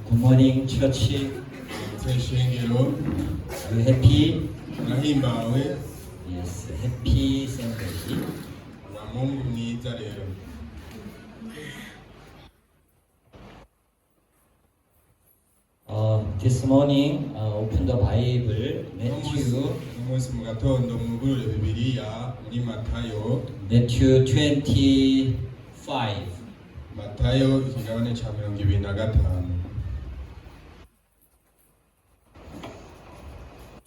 Good morning, church. shengero Are you happy? nahimbawe Yes, happy Sunday. wa Mungu mwiza rero. This morning, open the Bible, Matthew uno munsi mu gatondo mwugurure Bibiliya muri Matayo, Matthew 25. Matayo ikigabane ca 25.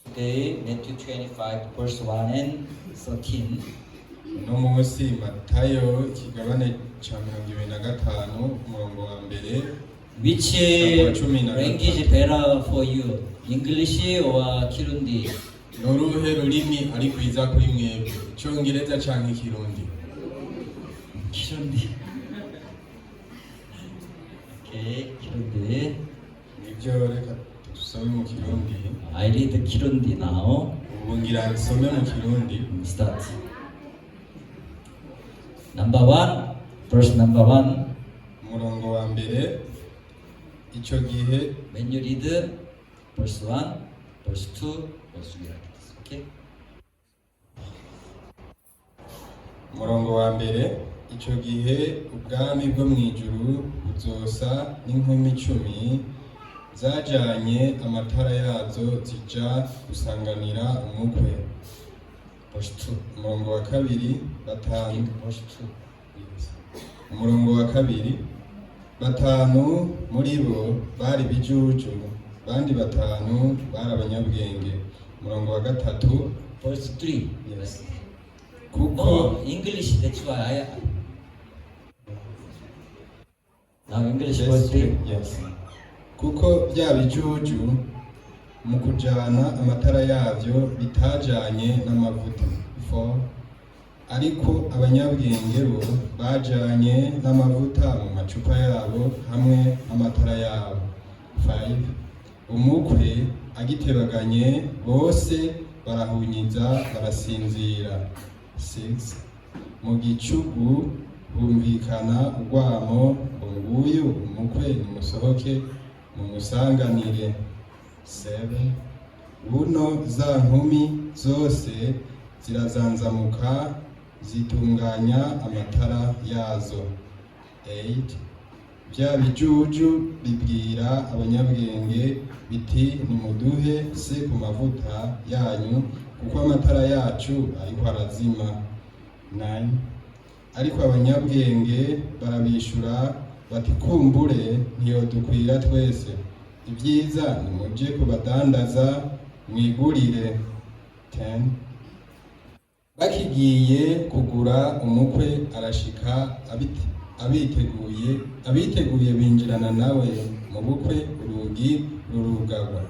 Today, Matthew 25, verse 1 and 13. Uno munsi Matayo ikigabane ca 25 umurongo wa mbere. Which language better for you? English or Kirundi? Noruhe rurimi ari kwiza kuri mwebwe, Icongereza canke Ikirundi? Kirundi. Okay, Kirundi. Nivyo reka dusome mu Kirundi. I read Kirundi now. Ubu ngira nsome mu Kirundi. Start. Number 1, verse number 1. Umurongo wa mbere. Ico gihe When you read verse 1, verse 2, verse 3 like this. Okay? umurongo wa mbere, ico gihe ubwami bwo mw'ijuru buzosa n'inkumi 10 zajanye amatara yazo zija gusanganira umukwe. Verse 2. Umurongo wa kabiri, batanu. Verse 2. Umurongo wa kabiri, batanu muri bo bari bijuju, bandi batanu bari abanyabwenge. Umurongo wa gatatu, Verse 3. yes. Kuko Oh, English, that's why I. Now English verse 3. yes. Kuko bya bijuju mu kujana amatara yavyo bitajanye n'amavuta. 4. Ariko abanyabwenge bo bajanye n'amavuta mu macupa yabo hamwe n'amatara yabo. 5. Umukwe agitebaganye bose barahunyiza barasinzira. 6. Mu gicugu humvikana urwamo ngo nguyu umukwe nimusohoke mumusanganire. 7. Buno za nkumi zose zirazanzamuka zitunganya amatara yazo. 8. Bya bijuju bibwira abanyabwenge biti nimuduhe se ku mavuta yanyu kuko amatara yacu ariko arazima. 9. Ariko abanyabwenge barabishura bati kumbure ntiyodukwira twese, ibyiza nimuje kubadandaza mwigurire. 10. Bakigiye kugura umukwe arashika abiteguye binjirana nawe mu bukwe, urugi rurugagwa.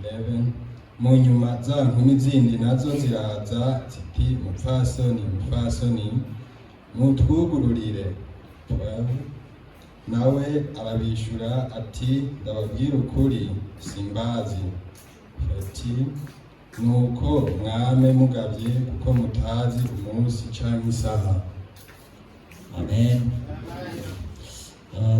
11. Mu nyuma za nkumi zindi nazo ziraza ziti mupfasoni mupfasoni mutwugururire. 12. Nawe arabishura ati ndababwira ukuri simbazi. 13. Nuko mwame mugavye kuko mutazi umunsi canke isaha. Amen.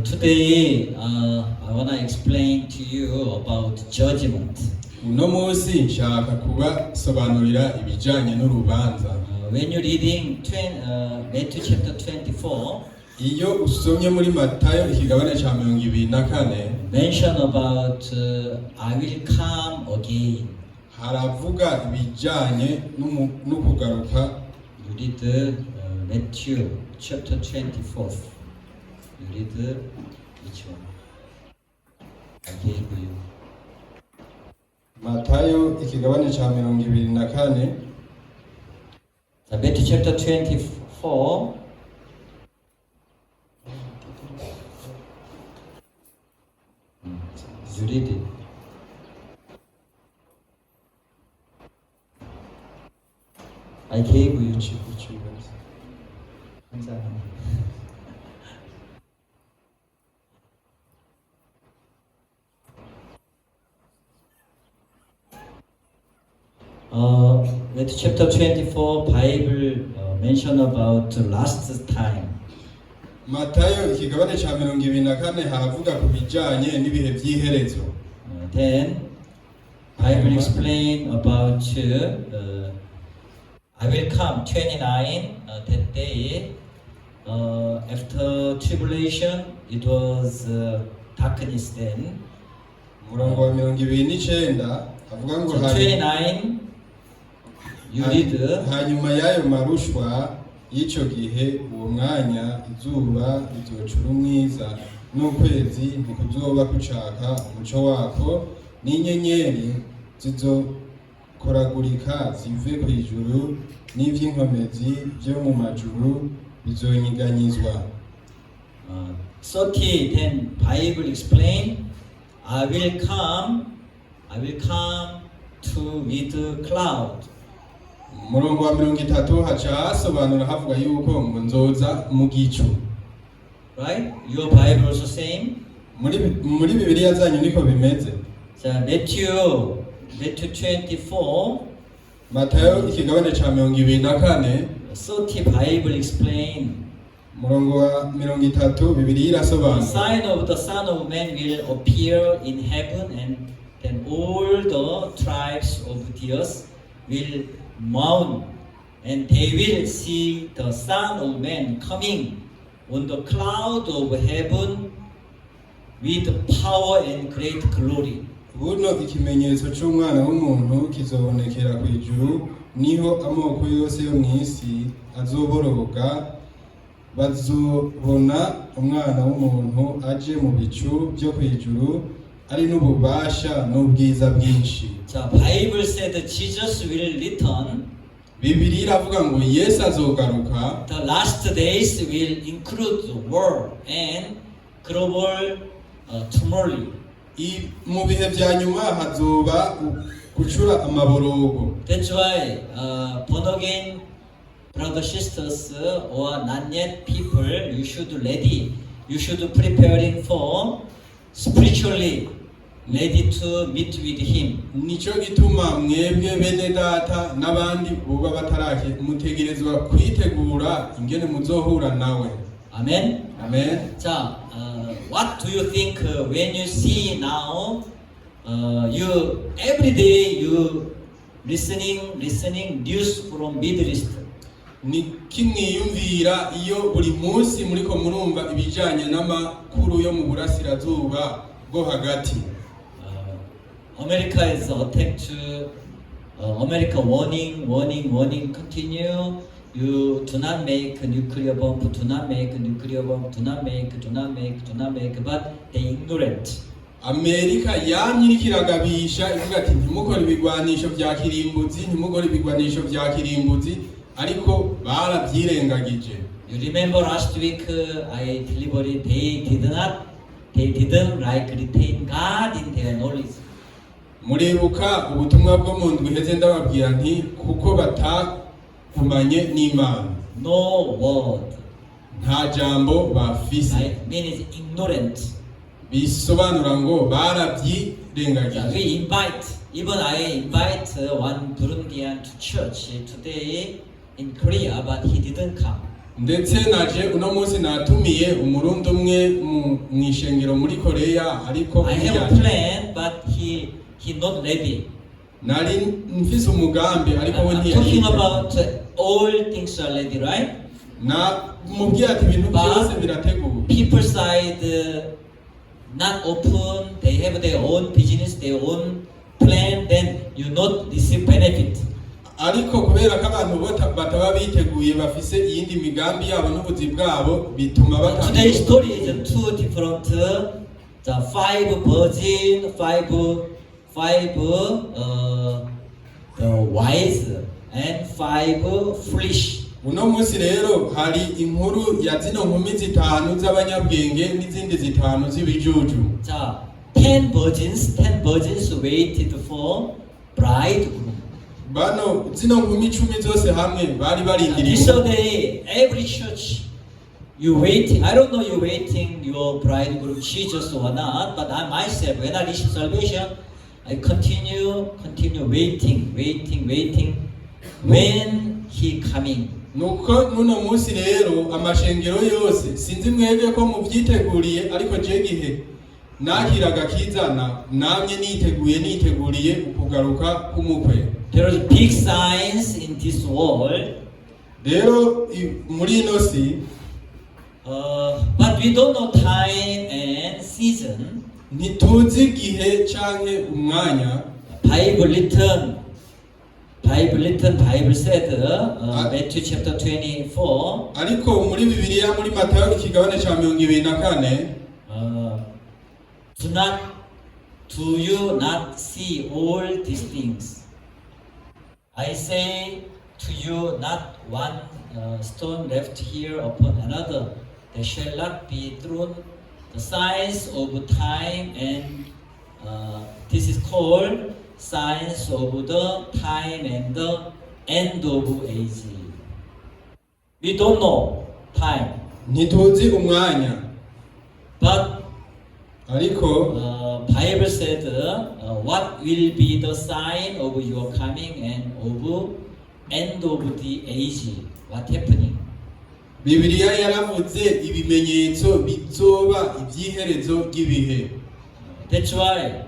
Today, I want to explain to you about judgment. Uno munsi nshaka kubasobanurira ibijanye n'urubanza. When you're reading Matthew chapter 24, Iyo usomye muri Matayo ikigabane ca 24, mention about I will come again. haravuga ibijanye n'ukugaruka. You read Matthew chapter 24. You read which one? I gave you. Matayo ikigabane ca 24. So Matthew chapter 24. You read it. I gave you. Matthew chapter 24 Bible mention about last time. Matayo ikigabane ca 24 haravuga ku bijanye n'ibihe vy'iherezo. Then Bible explain about I will come 29 that day after tribulation it was darkness then. Murongo wa 29 avuga ngo So 29 you read hanyuma y'ayo marushwa y'icyo gihe uwo mwanya izuba rizocura umwiza n'ukwezi ntikuzoba kucaka umuco wako n'inyenyeri zizokoragurika zive ku ijuru n'ivy'inkomezi byo mu majuru bizonyiganyizwa. 30 then Bible explain I will come to with a cloud. Murongo wa 30 haca hasobanura havuga yuko ngo nzoza mu gicu. Right? Your Bible also same. Muri Bibiliya zanyu niko bimeze. So Matthew 24 Matayo ikigabane ca 24 30 Bible explain murongo wa 30 Bibiliya the irasobanura. sign of the Son of Man will appear in heaven and then all the tribes of the earth will mourn and they will see the Son of Man coming on the cloud of heaven with power and great glory. Buno ikimenyetso c'umwana w'umuntu kizobonekera ku ijuru niho amoko yose yo mw'isi azoboroga bazobona umwana w'umuntu aje mu bicu byo ku ijuru ari n'ububasha n'ubwiza bwinshi. The Bible said that Jesus will return. Bibiliya iravuga ngo Yesu azogaruka. The last days will include war and global turmoil. Mu bihe vya nyuma hazoba gucura amaborogo. That's why born again brothers sisters or not yet people you should ready. You should preparing for spiritually ready to meet with him. Nico gituma mwebwe bene data n'abandi buba batarake mutegerezwa kwitegura ingene muzohura nawe. Amen. Amen. 자, what do you think when you see now? You every day you listening news from Middle East. Ni kimwiyumvira iyo buri munsi muriko murumva ibijanye n'amakuru yo mu burasirazuba bwo hagati. America is attacked. America warning continue. You do not make a nuclear bomb. Do not make a nuclear bomb. Do not make. But they ignorant. Amerika yamye iriko iragabisha ivuga ati ntimukore ibigwanisho vya kirimbuzi ariko baravyirengagije. You remember last week I delivered they didn't like retain God in their knowledge. Muribuka ubutumwa bwo mu ndwi heze ndababwira nti kuko batakumanye n'Imana. No word. Nta jambo bafise. I mean it's ignorant. Bisobanura ngo baravyirengagije. We even I invite one Burundian to church today in Korea, but he didn't come. Ndetse naje uno munsi natumiye umurundi umwe mu ishengero muri Korea ariko I have a plan, but he not ready. Nari mfise umugambi ariko we I'm talking about all things are ready, right? Na mubwiye ati ibintu byose birateguwe. People side not open, they have their own business, their own plan, then you not receive benefit. Ariko kubera ko abantu bataba biteguye bafise iyindi migambi yabo n'ubuzi bwabo bituma batanga. Today's story is two different. The five virgin, five wise and five foolish. Uno munsi rero hari inkuru ya zino nkumi zitanu z'abanyabwenge n'izindi zitanu z'ibijuju. 자, 10 virgins waited for bridegroom. Bano zino nkumi 10 zose hamwe bari barindiriye. So day every church you waiting. I don't know you waiting your bridegroom Jesus or not, but I myself when I receive salvation, I continue waiting. When he coming? nuko nuno munsi rero amashengero yose sinzi mwebwe ko muvyiteguriye ariko je gihe nakiraga kizana namye niteguriye ukugaruka k'umukwe. There are big signs in this world. Rero muri ino si But we don't know time and season. ntituzi igihe canke umwanya. Bible said, Matthew chapter 24. ariko muri Bibiliya muri Matayo ikigabane ca 24 Do you not see all these things? I say to you, not one stone left here upon another. There shall not be thrown. The signs of time, and this is called signs of the time and the end of age. We don't know time, ntituzi umwanya but ariko Bible said what will be the sign of your coming and of end of the age. What happening? Bibiliya yaravuze ibimenyetso bizoba ivyiherezo ry'ibihe. That's why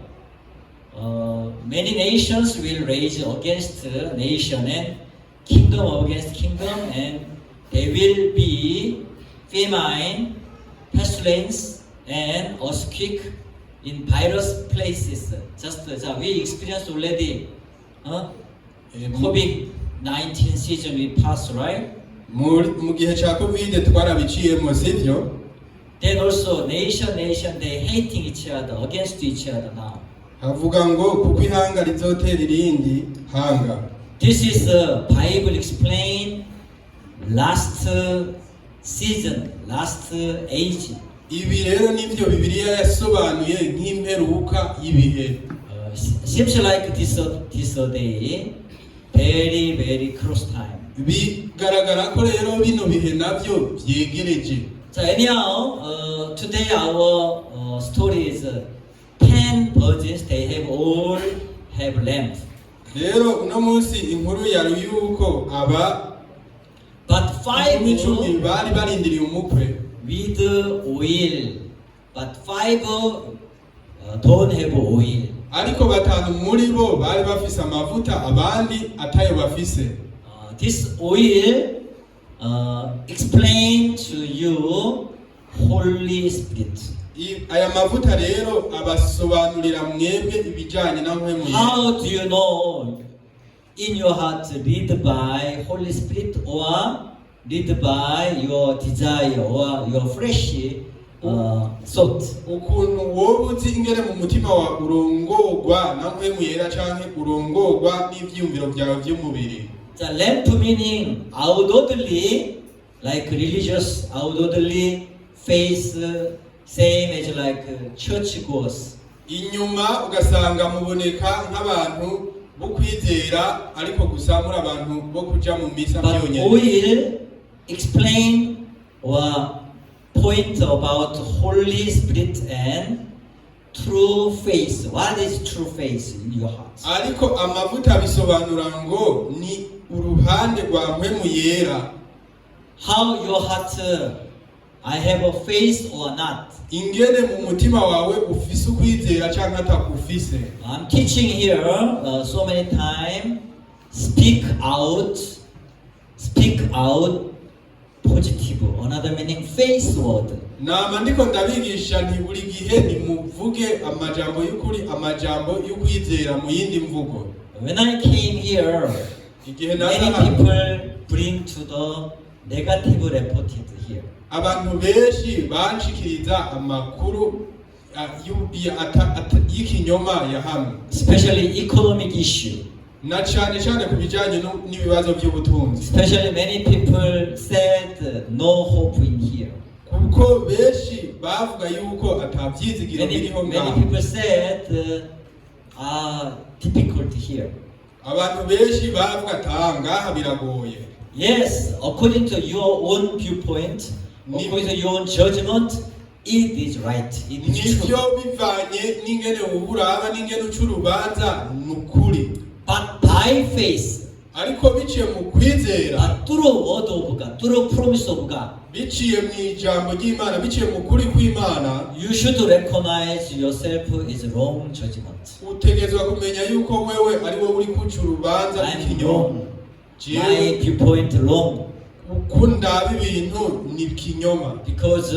many nations will rage against nation and kingdom against kingdom, and there will be famine, pestilence, and earthquake in various places. Just we experienced already COVID-19 season we passed, right? mu gihe ca covid twarabiciyemo sivyo. Then also nation they hating each other, against each other now. havuga ngo kuko ihanga rizotera irindi hanga. This is Bible explain last season, last age. Ibi rero nivyo Bibiliya yasobanuye nk'imperuka y'ibihe. Seems like this day very close time. bigaragara ko rero bino bihe navyo vyegereje. So anyhow, today our story is 10 virgins. They have all have lamp. Rero uno munsi inkuru yari yuko aba But 5 icumi bari barindiriye umukwe with oil, but 5 don't have oil. ariko batanu muri bo bari bafise amavuta abandi atayo bafise. This oil explain to you Holy Spirit. Aya mavuta rero abasobanurira mwebwe ibijanye na mpwemu. How do you know in your heart lead by Holy Spirit or lead by your desire or your flesh thought? Ukuntu wowe uzi ingere mu mutima wa urongorwa na mpwemu yera canke urongorwa n'ivyumviro byawe by'umubiri. The lamp meaning outwardly, like religious, outwardly face same as like church goers. Inyuma ugasanga muboneka nk'abantu bo kwizera ariko gusa muri abantu bo kuja mu misa But byonyene. will explain or point about Holy Spirit and true faith. What is true faith in your heart? Ariko amavuta bisobanura ngo ni uruhande rwa mpwemu yera. How your heart, I have a faith or not. Ingene mu mutima wawe ufise ukwizera canke atakufise. I'm teaching here so many times. Speak out positive. Another meaning faith word. Nama ndiko ndabigisha nti buri gihe nimuvuge amajambo y'ukuri, amajambo y'ukwizera mu yindi mvugo. When I came here, many people bring to the negative reported here. Abantu benshi banshikiriza amakuru y'ikinyoma ya hamwe. Especially economic issue. Na cyane ku bijanye n'ibibazo by'ubutunzi. Especially many people said no hope in here. Kuko benshi bavuga yuko atavyizigiro biriho ngaho. Many people said difficult here. Abantu benshi bavuga ngaha biragoye. Yes, according to your own viewpoint, according to your own judgment, it is right, it is nivyo true. bivanye n'ingene uburaba n'ingene uca urubanza nukuri, But by faith, ariko biciye mu kwizera, through word of God, through promise of God, biciye mu ijambo ry'Imana, biciye mu kuri kw'Imana, you should recognize yourself is wrong judgment. utegezwa kumenya yuko wewe ari wowe uri kuca urubanza I'm ikinyoma. wrong. My viewpoint wrong. Uko ndaba ibintu ni ikinyoma. Because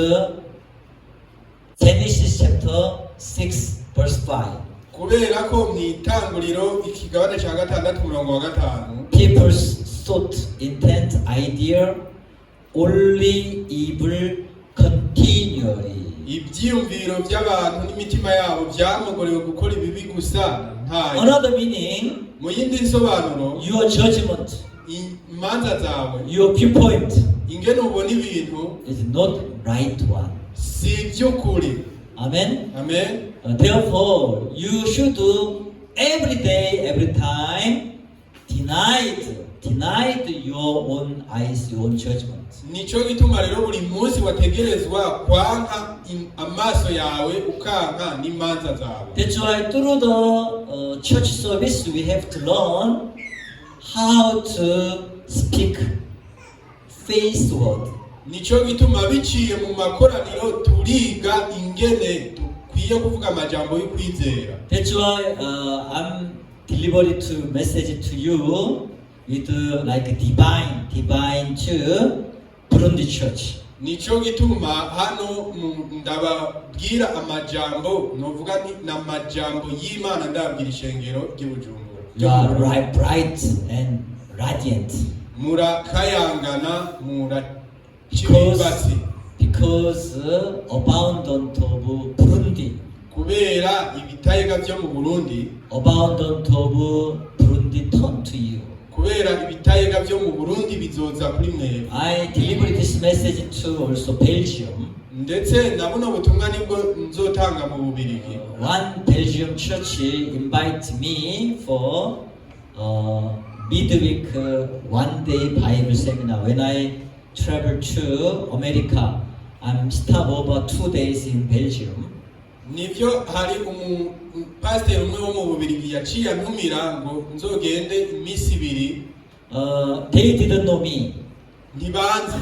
Genesis chapter 6 verse 5. Kubera ko mu itanguriro ikigabane cya 6:5 People's thought, intent, idea, only evil continually. ibyiyumviro by'abantu n'imitima yabo byamugorewe gukora ibibi gusa ntayo. Another meaning, Mu yindi nsobanuro, your judgment, imanza zawe, your viewpoint ingene ubona ibintu is not right one. si iby'ukuri. Amen. Amen. Therefore, you should do every day, every time, denied your own eyes, your own judgment. Nico gituma rero buri munsi wategerezwa kwanka amaso yawe ukanka n'imanza zawe. That's why through the church service we have to learn how to speak faith word. Nico gituma biciye mu makoraniro turiga ingene dukwiye kuvuga amajambo y'ukwizera. That's why I'm delivering to message to you with like divine to Burundi church. Nico gituma hano ndababwira amajambo novuga ni namajambo y'Imana ndabwira ishengero ry'Ubujumbura. You are right, bright and radiant. Murakayangana murachibatsi Because abundant of Burundi, kubera ibitayega byo mu Burundi, abundant of Burundi turn to you. kubera ibitayega byo mu Burundi bizoza kuri mwe. I delivered this message to also Belgium. Ndetse nabuno butumwa nibwo nzotanga mu Bubirigi. One Belgium church invite me for midweek one day Bible seminar. When I travel to America, I'm stop over 2 days in Belgium. Nivyo hari pastor umwe wo mu Bubirigi yaciye antumira ngo nzogende imisi ibiri. They didn't know me. Ntibanze.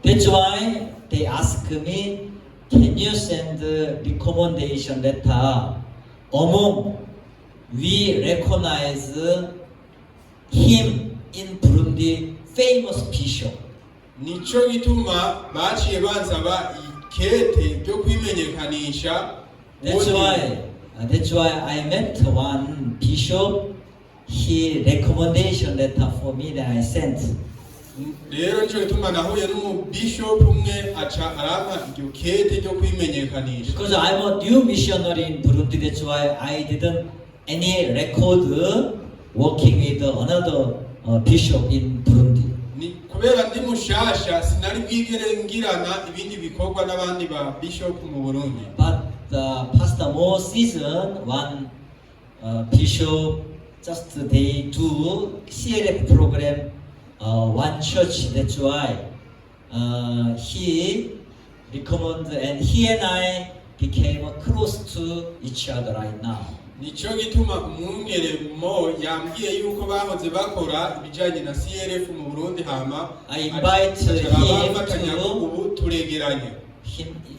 That's why they asked me, can you send a recommendation letter among we recognize him in Burundi, famous bishop. Nico gituma baciye bansaba ikete ryo kwimenyekanisha. That's why I met one bishop. He recommendation letter for me that I sent. Rero nico gituma nahuye n'umu bishop umwe aca arampa iryo kete ryo kwimenyekanisha. Because I'm a new missionary in Burundi, that's why I didn't any record working with another bishop in Burundi. Kubera ndi mushasha sinari bwigere ngirana ibindi bikorwa n'abandi ba bishop mu Burundi. But Pastor Mo season one bishop just they do CLF program one church. That's why he recommended and he and I became close to each other right now. Nico gituma umwungere Mo yambwiye yuko bahoze bakora ibijanye na CLF mu Burundi hama I invite him ubu turegeranye.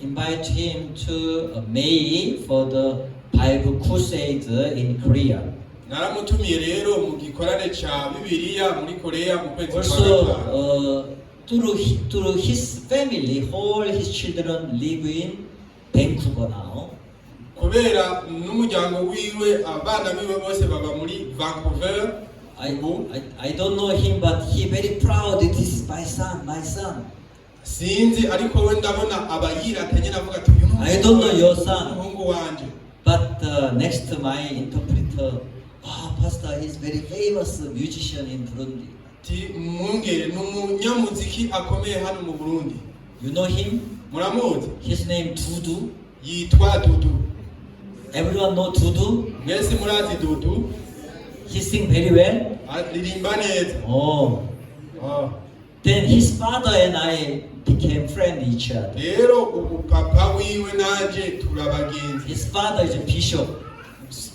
Invite him to May for the Bible crusade in Korea. Naramutumiye rero mu gikorane ca Bibiliya muri Korea mu kwezi kwa Also, gatanu. through his family, all his children live in Vancouver now. Kubera n'umuryango wiwe abana biwe bose baba muri Vancouver. I don't know him, but he very proud. This is my son. Sinzi ariko we ndabona abayiratanye navuga ati uyu I don't know your son. umuhungu wanje. But next to my interpreter, Pastor, he's very famous musician in Burundi. Ti mwungere n'umunyamuziki akomeye hano mu Burundi. You know him? Muramuzi? His name Dudu. Yitwa Dudu. Everyone know Dudu? Mwese murazi Dudu? He sing very well. Aririmba neza. Oh. Then his father and I became friends each other. rero ubu papa wiwe nanje turabagenzi. His father is a bishop.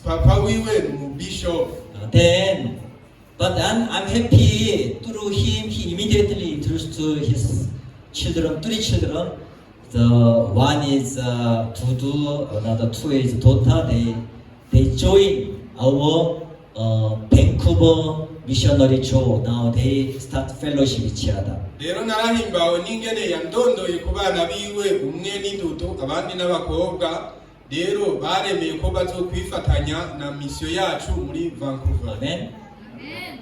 Papa wiwe ni umubishop. Then, but I'm happy through him. He immediately introduced to his children, 3 children. The one is Dudu, another 2 is Dota. They join our Vancouver missionary church. Now they start fellowship each other. rero narahimbawe n'ingene yandondoye ku bana biwe, umwe ni Dudu abandi n'abakobwa. Rero baremeye ko bazokwifatanya na misiyo yacu muri Vancouver. Amen.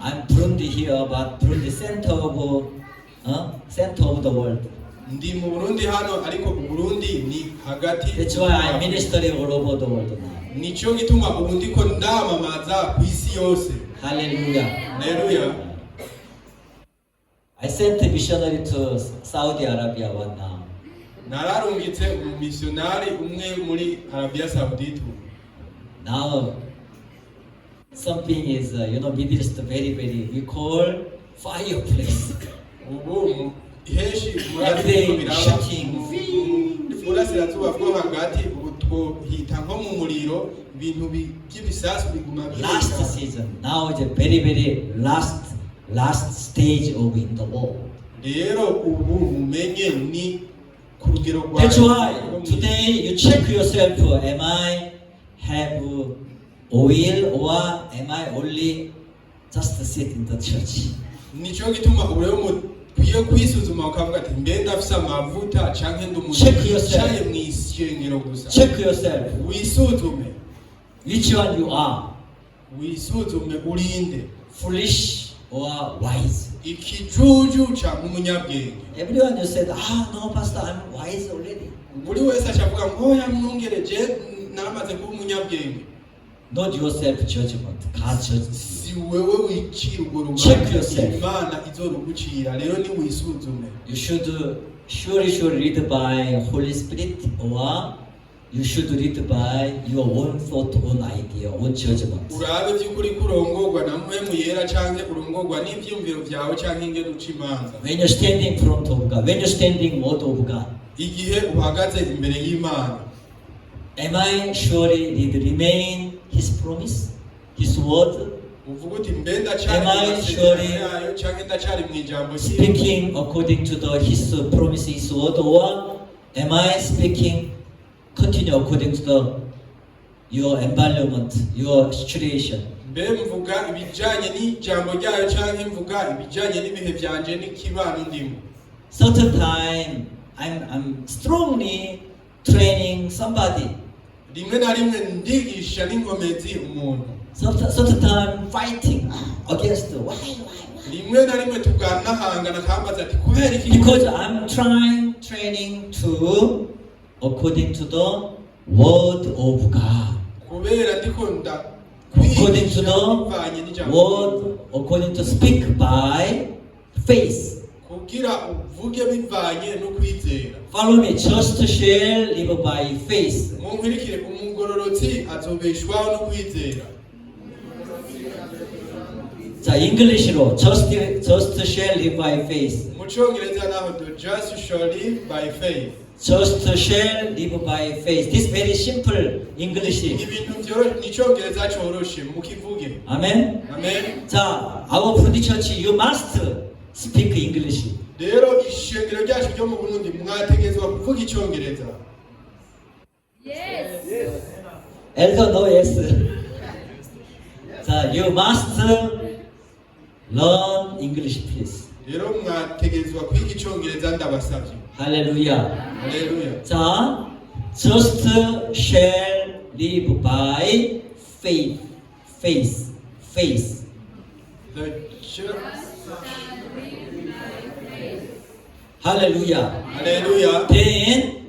I'm Burundi here, but Burundi center of the world. Ndi mu Burundi hano, ariko Burundi ni hagati. That's why I'm ministering all over the world now. Nico gituma ubu ndiko ndamamaza ku isi yose. Hallelujah. Haleluya. I sent a missionary to Saudi Arabia one now. Nararungitse umumisionari umwe muri Arabia Saudite. Now, something is, Middle East very, we call fireplace. Ubu henshi Every shooting. burasirazuba bwo hagati ubu twohita nko mu muriro, ibintu by'ibisasu biguma Last season, now it's a very last stage of in the war. rero ubu mumenye ni ku rugero rwa. That's why today you check yourself, am I have oil or am I only just sit in the church? Nico gituma ubu rero mukwiye kwisuzuma ukavuga ati mbe ndafise amavuta canke ndi umuntu Check yourself. yicaye mw'ishengero gusa. Check yourself, Wisuzume, which one you are, wisuzume urinde foolish or wise. ikijuju canke umunyabwenge. Everyone you said, no pastor, I'm wise already. Buri wese acavuga ngo oya mwongereje naramaze kuba umunyabwenge. Not yourself judgment, God judges. Si wewe wicira urwo Check rubanza, yourself. Imana izorugucira. Rero ni wisuzume. You should surely read by Holy Spirit, or you should read by your own thought, own idea, own judgment. Urabe by'ukuri kurongorwa na mpwemu yera canke urongorwa n'ivyumviro vyawe canke ingene uca imanza. When you're standing in front of God, when you're standing word of God, Igihe uhagaze imbere y'Imana, am I surely remain His promise, His word, uvuga uti mbe ndacari Am mu I masezerano surely yayo canke ndacari mw'ijambo ryiwe? speaking according to His promise, His word, or am I speaking continue according to your environment, your situation? Mbe mvuga ibijanye n'ijambo ryayo canke mvuga ibijanye n'ibihe vyanje n'ikibano ndimo? Certain time, I'm strongly training somebody. Rimwe na rimwe ndigisha n'inkomezi umuntu. Certain time fighting against why? Rimwe na rimwe tuganahangana akambaza ati kubera iki? Because I'm training to according to the word of God. Kubera ndiko According to bivanye the n'ijambo. word, according to speak by faith. Kugira uvuge bivanye no kwizera. Follow me, just shall live by faith. Munkurikire, umugororotsi azobeshwaho no kwizera. 자, English로 just shall live by faith. Mu Congereza naho the just shall live by faith. Just shall live by faith. This very simple English. Ibintu byoroshye, ni Congereza coroshe mukivuge. Amen. Amen. 자, our Burundi church, you must speak English. Rero ishengero ryacu ryo mu Burundi mwategezwa kuvuga Icongereza. Elder, no, yes. 자, you must learn English, please. Rero mwategezwa kwiga Icongereza ndabasabye. Hallelujah. Haleluya. 자, just shall live by faith. Faith. The church. Hallelujah. Haleluya. Then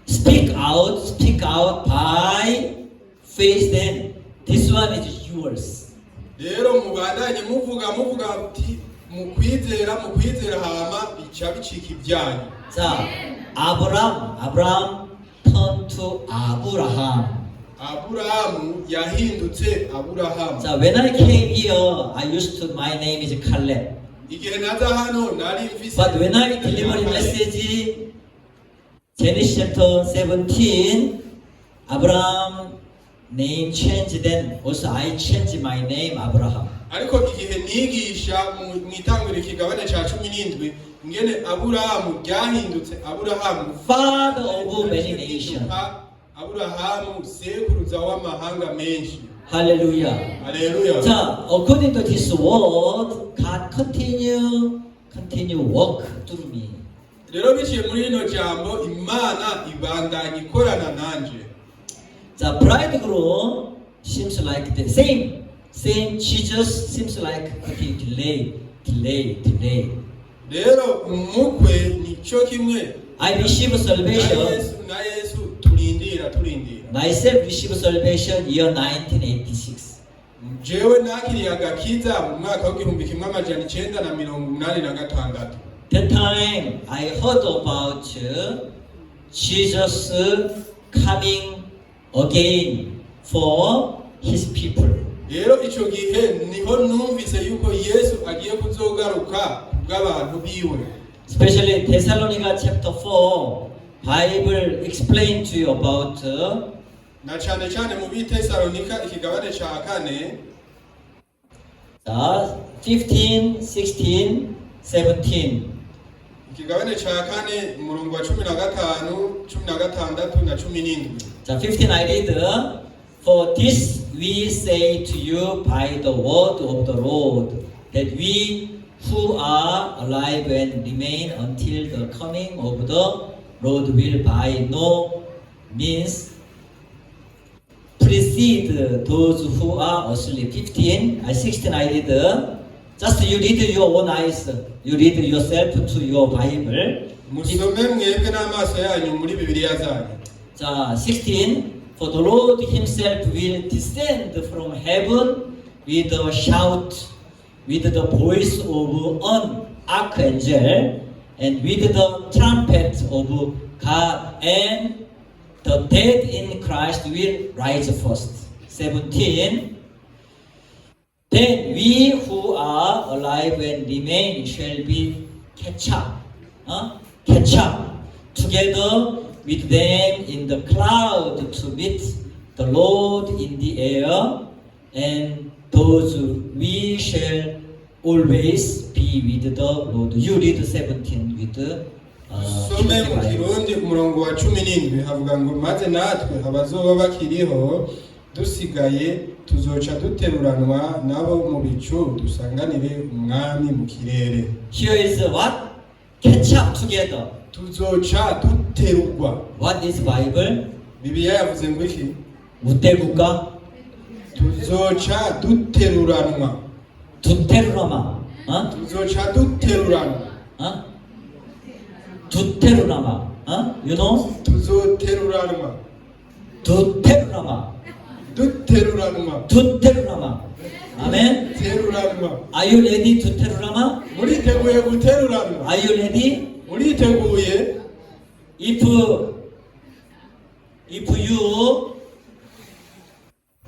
speak out by faith. Then this one is yours. Rero mubandanye muvuga ati mu kwizera hama bica bicika ibyanyu. 자, Abraham turned to Abraham. Aburahamu yahindutse Aburahamu. 자, when I came here, my name is Caleb. igihe naza hano nari mfise But when I deliver a message, Genesis chapter 17, Abraham name changed. Then also I changed my name Abraham. ariko igihe nigisha mu itanguriro ikigabane ca 17 ngene Aburahamu ryahindutse Aburahamu Father of many nations. Aburahamu sekuruza w'amahanga menshi. Hallelujah. Hallelujah. 자, according to this word, God continue work through me. rero biciye muri rino jambo Imana ibandanya ikorana nanje. The bridegroom seems like the same. Jesus seems like okay, delay. rero umukwe nico kimwe I receive salvation. na Yesu turindira Myself received salvation year 1986. jewe nakiriye agakiza mu mwaka w'igihumbi kimwe amajana 986. That time I heard about Jesus coming again for his people. rero ico gihe niho numvise yuko Yesu agiye kuzogaruka bw'abantu biwe. Especially Thessalonica chapter 4, Bible explained to you about na cyane cyane mu Bitesalonika ikigabane ca 4 15, 16, 17. ikigabane ca 4 umurongo wa 15, 16 na 17. The 15 I read, for this we say to you by the word of the Lord, that we who are alive and remain until the coming of the Lord will by no means precede those who are asleep. 16 I read, just you read your own eyes, you read yourself to your Bible. musome mwebwe n'amaso yanyu muri Bibiliya zanyu. 16, for the Lord himself will descend from heaven with a shout, with the voice of an archangel, and with the trumpet of God, and the dead in Christ will rise first. 17, then we who are alive and remain shall be catch up together with them in the cloud to meet the Lord in the air, and those we shall always be with the Lord. You read 17 with the some mu Kirundi umurongo wa 17 havuga ngo maze natwe abazoba bakiriho dusigaye tuzoca duteruranwa nabo mu bicu dusanganire umwami mu kirere. Here is what? Catch up together. tuzoca duterurwa. What is Bible? Bibiliya yavuze ngo iki? 우대국가 tuzoca duteruranwa. 두테루라마. tuzoca duteruranwa. 두테루라마. You know? tuzoteruranwa. 두테루라마. 두테루라마. 아멘. teruranwa. Are you ready to 테루라마? muriteguye guteruranwa? Are you ready? muriteguye? If you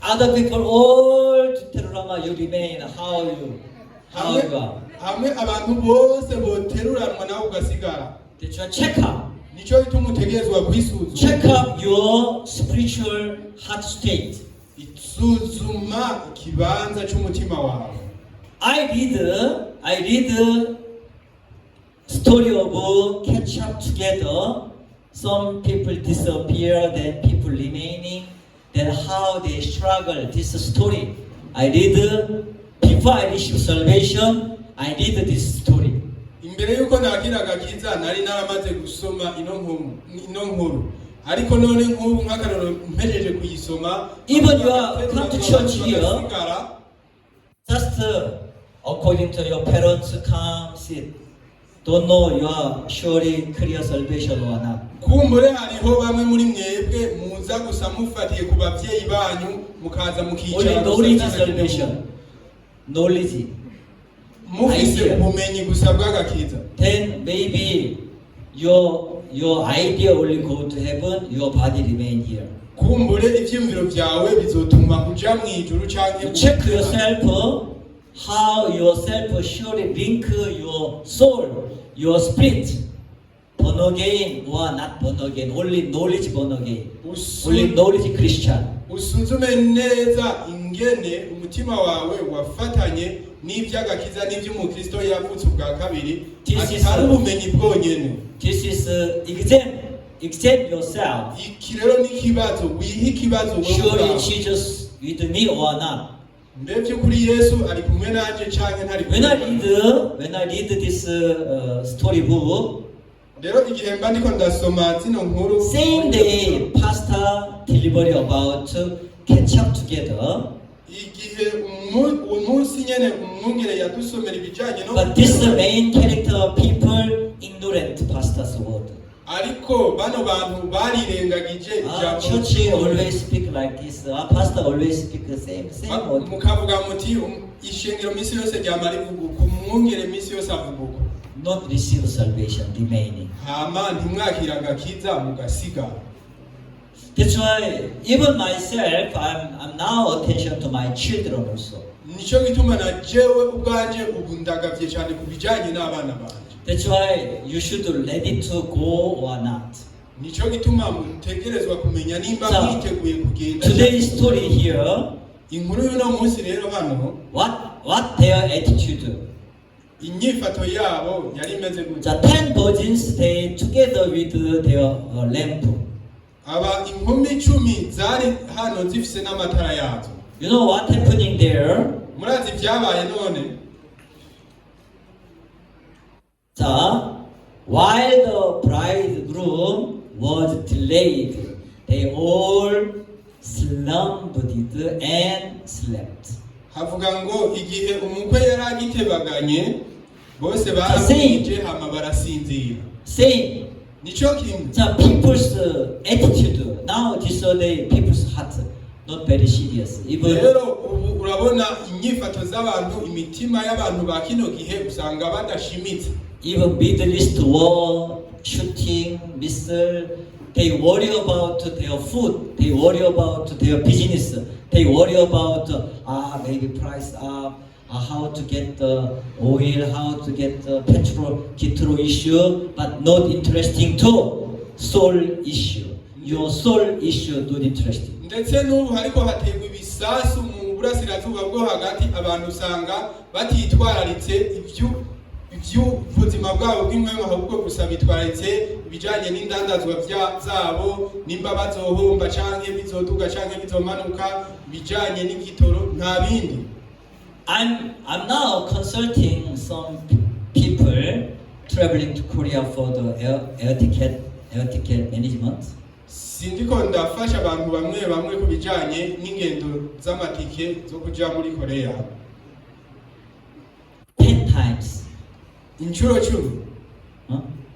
other people all to 테루라마, you remain. How you are? hamwe abantu bose boteruranwa nawe ugasigara. That you check up. Nico gituma utegerezwa kwisuzuma. Check up your spiritual heart state. Isuzuma ikibanza cy'umutima wawe. I read story of catch up together. Some people disappear, then people remaining. Then how they struggle. This story. I read before I receive salvation. I read this story. Imbere yuko nakira agakiza nari naramaze gusoma ino nkuru. Ariko none nk'ubu nk'akaroro mpejeje kuyisoma. Even you are come to church here. Just according to your parents come sit. Don't know you are surely clear salvation or not. Kumbure hariho bamwe muri mwebwe muza gusa mufatiye ku bavyeyi banyu mukaza mukicara. Only knowledge is salvation. Knowledge. Mufise ubumenyi gusa bw'agakiza. Then maybe your idea only go to heaven, your body remain here. Kumbure ivyumviro vyawe bizotuma uja mwijuru canke You check yourself how yourself surely link your soul, your spirit, born again or not born again, only knowledge born again, only knowledge Christian. usuzume neza ingene umutima wawe wafatanye n'iby'agakiza n'iby'umukristo yavutse ubwa kabiri atari ubumenyi bwonyene. This is examine yourself. Iki rero n'ikibazo wiha ikibazo wowe Surely ubwawe. Jesus with me or not? Mbebye kuri Yesu ari kumwe nanje canke ntari When I kumwe. read this story book, Rero igihe mba ndiko ndasoma zino nkuru same day pastor delivery about catch up together. igihe umunsi nyene umwungere yadusomera ibijanye no But this main character people ignorant pastor's word. ariko bano bantu barirengagije Church always speak like this. Pastor always speak the same word. mukavuga muti ishengero misi yose ryama rivuga uko umwungere misi yose avuga uko Not receive salvation, remaining. hama ntimwakira agakiza mugasigara. That's why even myself, I'm now attention to my children also. Nico gituma na jewe ubwanje ubu ndagavye cyane ku bijanye n'abana banje. That's why you should ready to go or not. Nico gituma mutegerezwa kumenya nimba So, mwiteguye kugenda. Today's story here, Inkuru y'uno munsi rero hano what their attitude? inyifato yabo yari imeze gutya. The 10 virgins stay together with their lamp. Aba inkumi 10 zari hano zifise n'amatara yazo. You know what happening there? Murazi byabaye none. So, while the bridegroom was delayed, they all slumbered and slept. Havuga ngo igihe umukwe yari agitebaganye bose barabije hama barasinzira. Same. Nico kimwe. The people's attitude. Now this day, people's heart not very serious. Even Rero ubu urabona inyifato z'abantu imitima y'abantu ba kino gihe usanga badashimitse. Middle East war, shooting, missile, they worry about their food, they worry about their business, they worry about maybe price up, how to get the oil, how to get the petrol issue, but not interesting to soul issue. Your soul issue not interesting. Ndetse n'ubu hariko hategwa ibisasu mu burasirazuba bwo hagati abantu usanga batitwararitse iby'ubuzima bwabo bw'inkwema ahubwo gusa bitwararitse ibijanye n'indandazwa zabo nimba bazohomba canke bizoduga canke bizomanuka ibijanye n'igitoro nta bindi. I'm now consulting some people traveling to Korea for the air ticket management. Sindiko ndafasha abantu bamwe ku bijanye n'ingendo z'amatike zo kuja muri Korea. 10 times. Inshuro 10.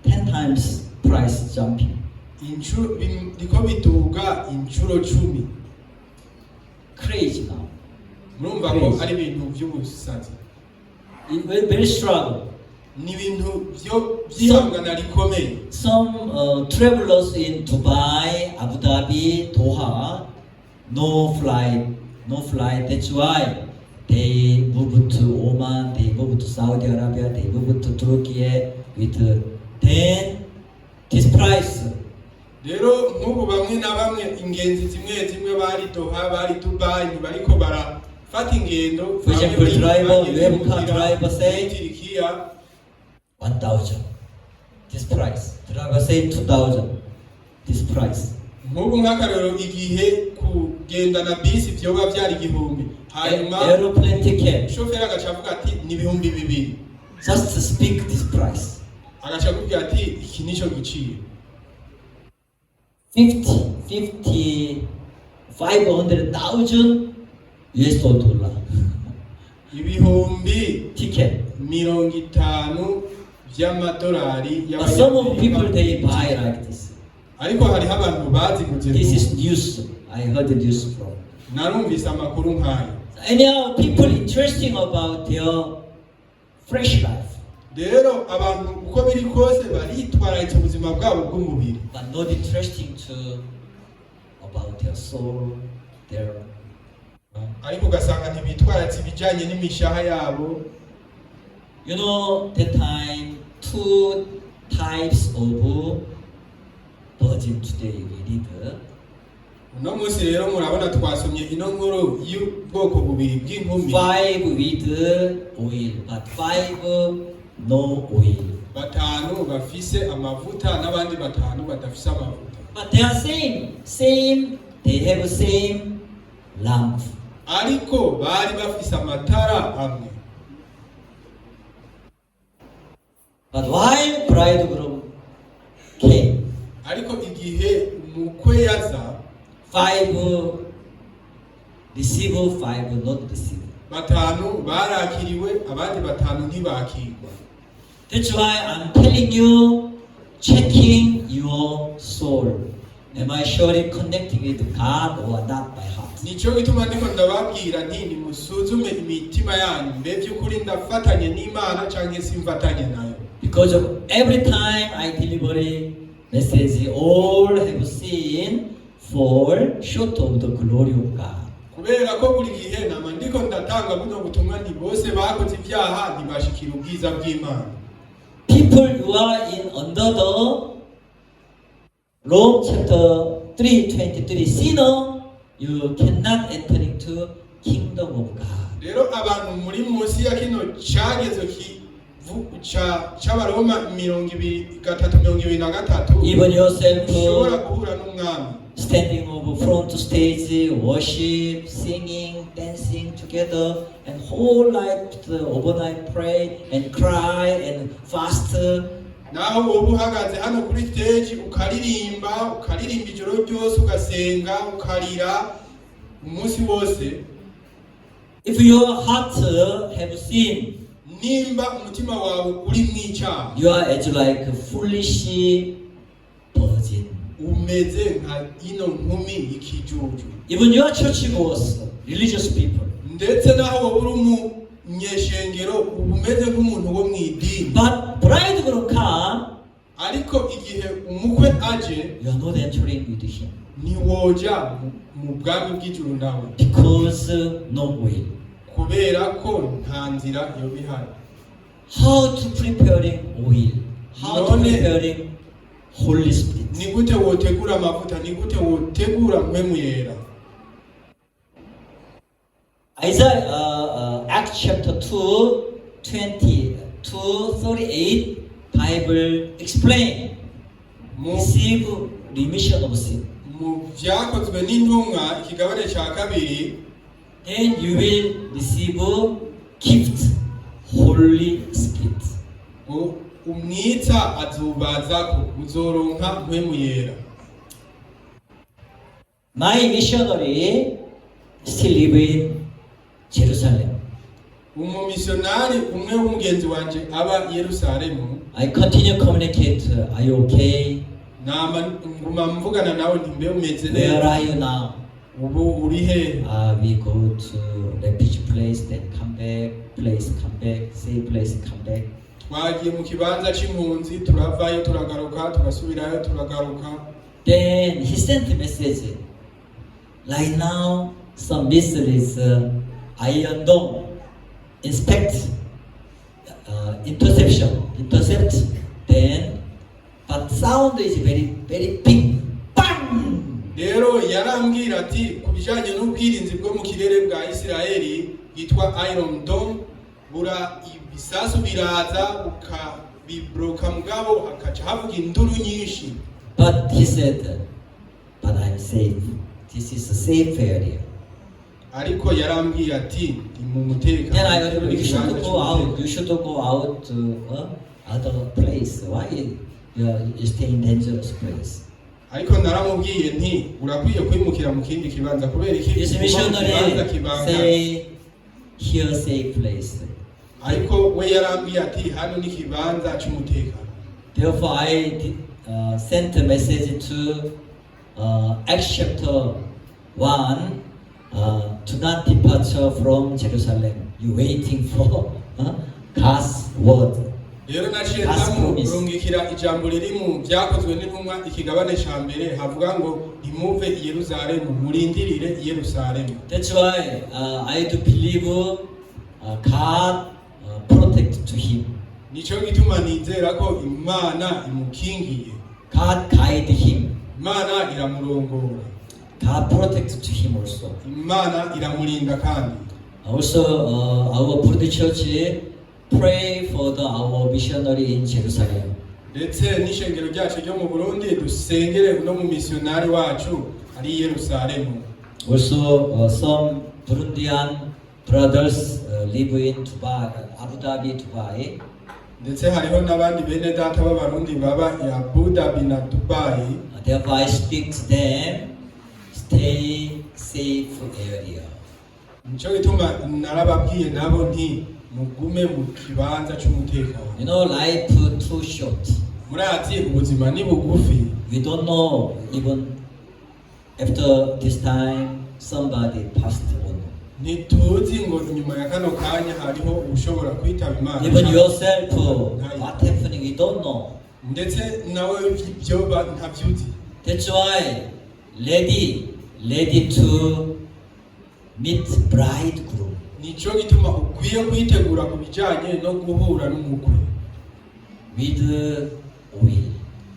10 times price jumping. Inshuro ndiko bituga inshuro 10. Crazy now. Murumva ko ari ibintu by'ubusazi. Very struggle. Ni ibintu by'ihangana rikomeye. Some travelers in Dubai, Abu Dhabi, Doha, no flight. That's why they moved to Oman, they moved to Saudi Arabia, they moved to Turkey with 10 this price. Rero nk'ubu bamwe na bamwe ingenzi zimwe bari Doha, bari Dubai, bariko barafata ingendo. For example, webcar driver say Turkiya 1,000. This price. Driver say 2,000. This price. Nk'ubu nk'akarero igihe kugenda na bisi byoba byari 1,000 hanyuma Aeroplane ticket. shoferi agaca avuga ati ni 2,000. Just to speak this price. Agaca avuga ati iki nico giciro. 500,000 US dollar. Ibihumbi Ticket. 50 by'amadolari But some of people they buy like this. ariko hariho abantu baziguze. This is news. I heard the news from. Narumvise amakuru nk'ayo. Anyhow, people interesting about their fresh life, Rero abantu uko biri kose baritwararitse ubuzima bwabo bw'umubiri, but not interesting to about their soul, their ariko ugasanga ntibitwaratse ibijyanye n'imishaha yabo. You know, that time two types of virgin today we read. Uno munsi rero murabona twasomye ino nkuru y'ubwoko bubiri bw'inkumi. 5 with oil, but 5 no oil. Batanu bafise amavuta n'abandi batanu badafise amavuta. But they are same. They have same lamp. Ariko bari bafise amatara amwe. But while bridegroom came, Ariko igihe umukwe yaza, 5 receive, 5 not receive. batanu barakiriwe, abandi batanu ntibakirwa. That's why I'm telling you, checking your soul. Am I surely connecting with God or not by heart? Nico gituma ndiko ndababwira nti nimusuzume imitima yanyu, mbe by'ukuri ndafatanye n'Imana canke simfatanye nayo. Because of every time I deliver a message, all have seen fall short of the glory of God. Kubera ko buri gihe nama ndiko ndatanga buno butumwa nti bose bakoze ibyaha ntibashikira ubwiza bw'Imana. People who are under the Rome chapter 3:23 sinner, you cannot enter into kingdom of God. Rero abantu muri munsi ya kino cyagezo cy'Abaroma 3:23 Even yourself ushobora guhura n'umwami. standing over front stage, worship, singing, dancing together, and whole night overnight pray and cry and fast. Naho wowe uhagaze hano kuri stage ukaririmba ijoro ryose ugasenga ukarira umunsi wose. If your heart have sinned, nimba umutima wawe uri mw'icyaha, you are as like a foolish virgin. umeze nka ino nkumi y'ikijuju. Even your church goers, religious people. Ndetse naho wowe uri umunyeshengero umeze nk'umuntu wo mu idini. But bridegroom come, Ariko igihe umukwe aje, you are not entering with him. ntiwoja mu bwami bw'ijuru nawe. Because no way. Kubera ko nta nzira yo bihari. How to preparing oil? How to None- preparing Holy Spirit? Ni gute wotegura amavuta, ni gute wotegura mpwemu yera. Isaiah, Acts chapter 2:22-38, Bible explain. Mu Receive remission of sin. byakozwe n'intumwa ikigabane cya kabiri, And you will receive gift, Holy Spirit. ngo umwitsa azubazako muzoronka mpwemu yera. My missionary still live in Jerusalem. Umumisionari umwe w'umugenzi wanje aba i Yerusalemu. I continue communicate. Are you okay? Nama nguma mvugana nawe nti mbe umeze Where neza, are you now? ubu uri he? We go to refuge place, then come back, place, come back, same place, come back. Twagiye mu kibanza c'impunzi, turavayo turagaruka, turasubirayo turagaruka. Then he sent a message. Right now, some missiles, Iron Dome, inspect, intercept. Then, but sound is very, very big. Bang! Rero yarambwira ati ku bijanye n'ubwirinzi bwo mu kirere bwa Isirayeli yitwa Iron Dome, bura ibisasu biraza ukabibroka mugabo hakaca havuga induru nyinshi. But he said, but I'm safe. This is a safe area. Ariko yarambwiye ati ndi mu mutekano. Then I told him, you should go out. You should go out to other place. Why you stay in dangerous place? Ariko naramubwiye nti urakwiye kwimukira mu kindi kibanza kubera iki This uba mu kibanza missionary kibanga. say, here safe place. Ariko we yarambwiye ati hano ni kibanza cy'umutekano. Therefore, I sent a message to Acts chapter 1. Do not departure from Jerusalem. You waiting for God's word. rero naciye God's promise. ndamurungikira ijambo riri mu byakozwe n'intumwa ikigabane ca mbere havuga ngo ntimuve i Yerusalemu murindirire i Yerusalemu. That's why I do believe God protect to him. Nico gituma nizera ko Imana imukingiye, God guide him. Imana iramurongora, God protect to him also. Imana iramurinda kandi. Also, our Buddha Church pray for our missionary in Jerusalem. Ndetse n'ishengero ryacu ryo mu Burundi dusengere no mu missionari wacu ari i Yerusalemu. Also, some Burundian brothers live in Dubai, Abu Dhabi, Dubai. Ndetse hariho n'abandi bene data b'abarundi baba i Abu Dhabi na Dubai. Therefore, I speak to them, stay safe area. Nico gituma narababwiye nabo nti mugume mu kibanza cy'umutekano. You know, life too short. Murazi ubuzima ni bugufi. We don't know even after this time somebody passed on. Ntituzi ngo inyuma ya kano kanya hariho ushobora kwitaba Imana. Even yourself, what happening, we don't know. Ndetse nawe ibyo ntabyuzi. That's why ready to meet bridegroom. Nico gituma ukwiye kwitegura ku bijyanye no guhura n'umukwe. With oil.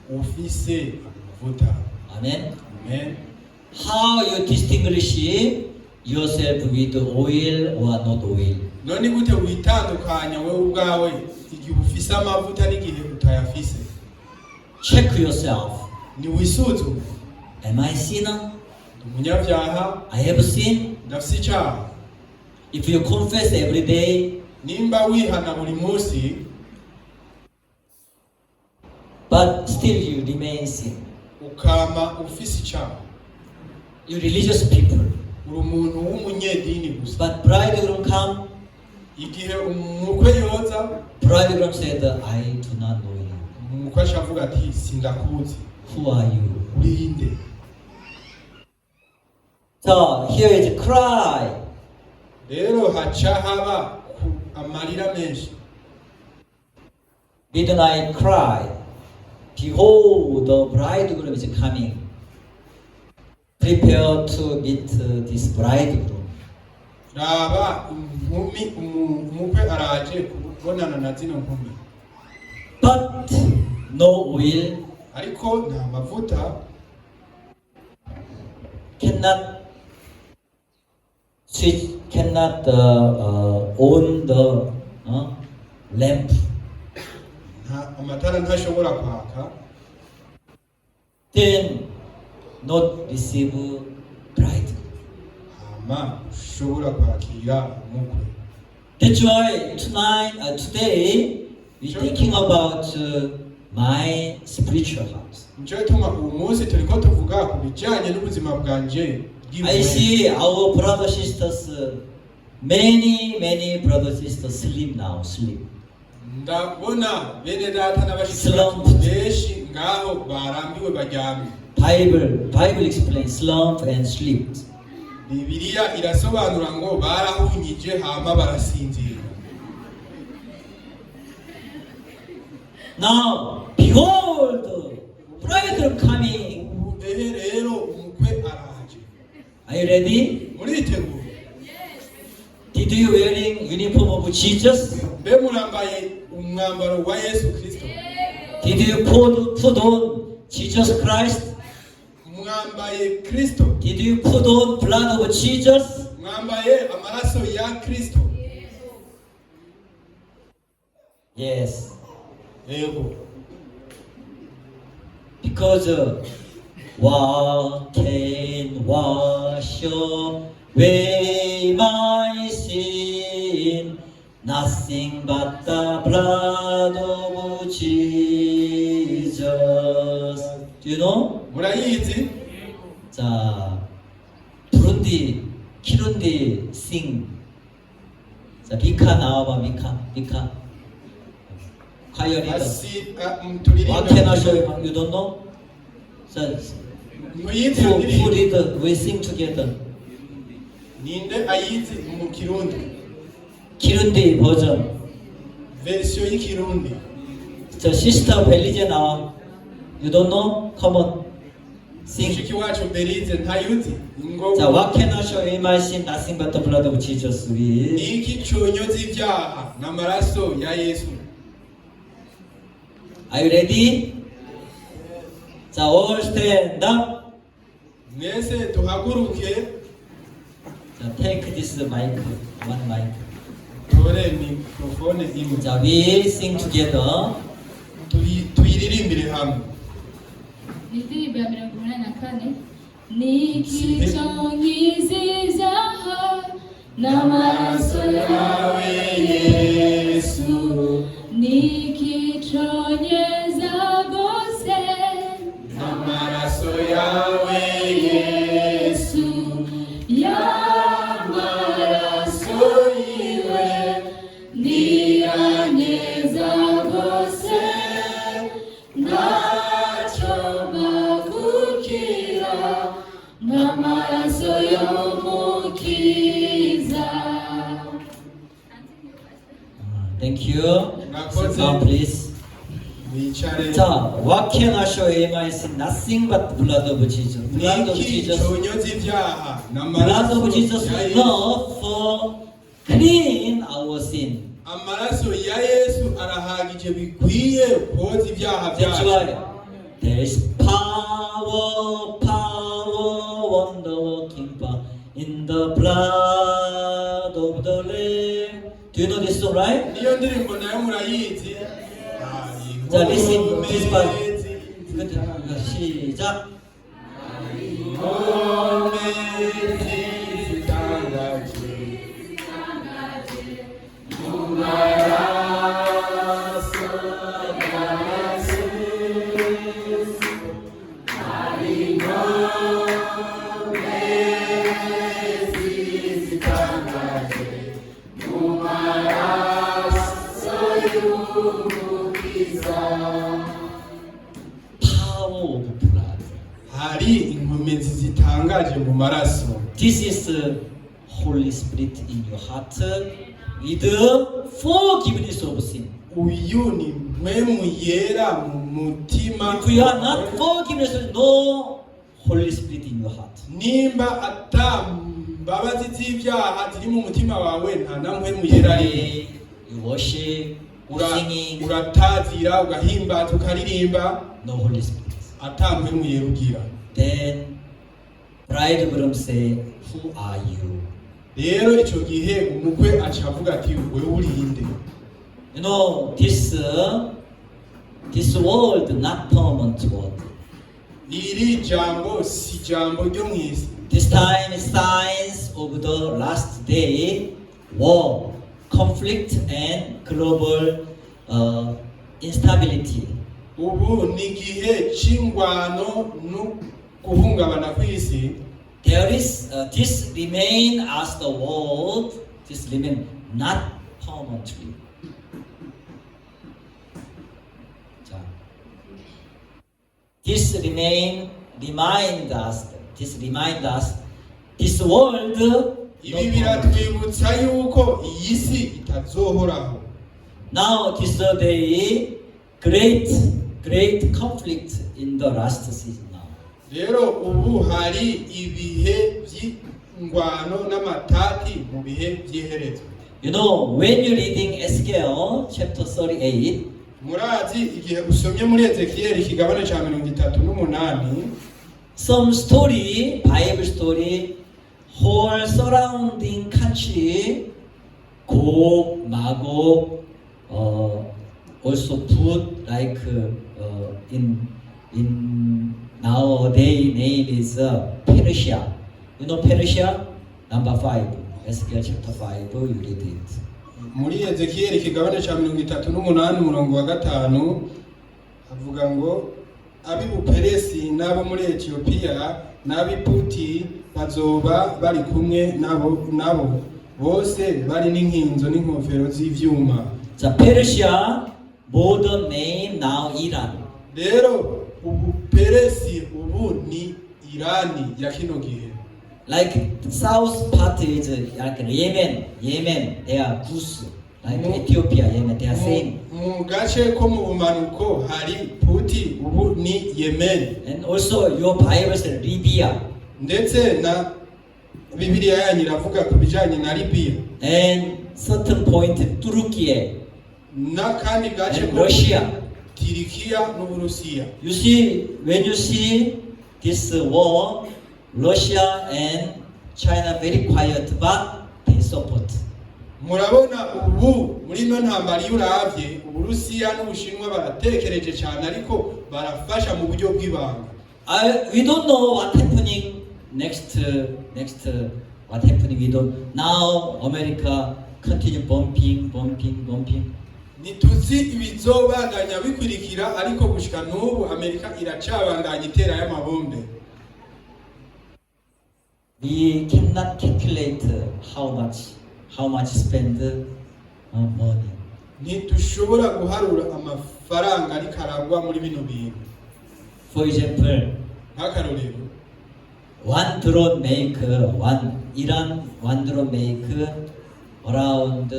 Ufise amavuta. Amen. Amen. How you distinguish yourself with oil or not oil? None gute witandukanya wewe ubwawe igihe ufise amavuta n'igihe utayafise? Check yourself. Ni wisuzume. Am I sinner? Umunyabyaha. I have sinned. Ndafise icyaha. If you confess every day, Nimba wihana buri munsi, but still you remain sin. ukama ufise icyaha, You religious people. uri umuntu w'umunyedini gusa. But bridegroom come, Igihe umukwe yoza, bridegroom said, I do not know you. umukwe ashavuga ati sindakuzi. Who are you? Urinde. So here is cry. Rero haca haba amarira menshi. Midnight cry. Behold, the bridegroom is coming. Prepare to meet this bridegroom. Raba umukwe araje kubonana na zino nkumi. But no oil, Ariko nta mavuta, cannot switch, cannot on the lamp. amatara ntashobora kwaka. Then not receive bride. Hama ushobora kwakira umukwe. That's why today we're thinking about my spiritual house. Nico gituma uyu munsi turiko tuvuga ku bijyanye n'ubuzima bwanje I bw'impuhwe. see our brothers sisters, many brothers sisters sleep now, sleep. Ndabona bene data n'abashiki Slump. bacu benshi ngaho barambiwe baryamye. Bible explains slump and sleep. Bibiliya irasobanura ngo barahunyije hama barasinzira. Now, behold, bridegroom coming. Ubu rero umukwe araje. Are you ready? Muriteguye? Did you wearing uniform of Jesus? Mbe murambaye umwambaro wa Yesu Kristo? Did you put on Jesus Christ? Mwambaye Kristo? Did you put on blood of Jesus? Mwambaye amaraso ya Kristo? Yes. Yego. Because what can wash away my sin? Nothing but the blood of Jesus. Do you know? Murayizi? 자, 부룬디, 키룬디, sing. 자, 미카 나와봐, 미카. Choir leader. What can I show you? You don't know? So, Muyizi who ndirimbo? lead? We sing together. Ninde ayizi mu Kirundi? 키룬디 버전. Version y'ikirundi. 저 시스터 벨리제 나와. You don't know? Come on. Sing. mushiki wacu Belize ntayuzi ngo 자, what can I show you my sin? Nothing but the blood of Jesus. We. iki conyoza ibyaha n'amaraso ya Yesu. Are you ready? 자, all stand up. mwese tuhaguruke 자, take this mic, one mic. tore mikrofone imwe 자, we sing together. tuyiririmbire hamwe. indirimbo ya 84 nikichonyizizaha n'amaraso yawe Yesu nikichonyeza gose n'amaraso yawe Yesu y'amaraso yiwe niyanyeza gose n'amaraso y'umukiza. Thank you. Mwakoze. Sit down, please. wicare. 자, what can I show you my sin? Nothing but the blood of Jesus. Blood of niki Jesus. conyoza ibyaha Blood n'amaraso of Jesus ya is Yesu. enough for clean our sin. amaraso ya Yesu arahagije bikwiye koza ibyaha That's byacu. why there is power, wonder working power in the blood of the Lamb. Do you know this song, right? niyo ndirimbo nayo murayizi. 자, listen this part. Inkomezi 시작. inkomezi zitangaje mu maraso ya Yesu. hari inkomezi zitangaje mu maraso y'umukiza. Power of blood. hari inkomezi zitangaje mu maraso. This is the Holy Spirit in your heart with forgiveness of sin. uyu ni mpwemu yera mu mutima. If you are not forgiveness, no Holy Spirit in your heart. nimba atambabazi z'ibyaha ziri mu mutima wawe nta na mpwemu yera ari. Pray, you worship, you singing, uratazira ugahimbaza ukaririmba no Holy Spirit. ata mpwemu yera ugira. Then bridegroom say, who are you? rero icyo gihe umukwe aca avuga ati wewe urinde. You know, this world not permanent world. iri jambo si jambo ryo mu isi. This time is signs of the last day, war, conflict and global instability. ubu ni igihe cy'ingwano no guhungabana kw'isi. There is this remain as the world, this remain not permanently. 자, this remind us, this world. ibi biratwibutsa yuko iyi si itazohoraho. Now this day, great conflict in the last season now. rero ubu hari ibihe by'ingwano n'amatati mu bihe by'iherezo. You know, when you're reading Ezekiel chapter 38, murazi igihe usomye muri Ezekiyeli ikigabane cya 38, some story, Bible story, whole surrounding country, Gog, Magog, also put like in nowadays name is Persia. You know Persia? Number 5, Ezekiel chapter 5, you read it. muri Ezekiyeli ikigabane cya 38 umurongo wa 5 avuga ngo ab'Ubuperesi n'abo muri Etiyopiya n'ab'iputi bazoba bari kumwe nabo bose bari n'inkinzo n'inkofero z'ivyuma. 자, Persia, modern name now Iran. rero Ubuperesi ubu ni Irani ya kino gihe. Like south part is like Yemen, they are Rus, Ethiopia, Yemen, they are same. mu gace ko mu bumanuko hari Puti, ubu ni Yemen, And also your Bible says Libya ndetse na Bibiliya yanyu iravuga ku bijanye na Libya, and certain point Turkey n'akandi gace and ko Russia. Turikiya n'Uburusiya. You see, when you see this war, Russia and China very quiet, but they support. Murabona ubu muri no ntambara iyo uravye Uburusiya n'Ubushinwa baratekereje cyane ariko barafasha mu buryo bw'ibanga. We don't know what happening next. What happening? We don't. Now America continue bombing. Ntituzi ibizobandanya bikurikira ariko gushika n'ubu Amerika iracabandanya itera y'amabombe. We cannot calculate how much spend money. Ntitushobora guharura amafaranga ariko aragwa muri bino bintu. For example, Nk'akarorero, one drone make one drone make around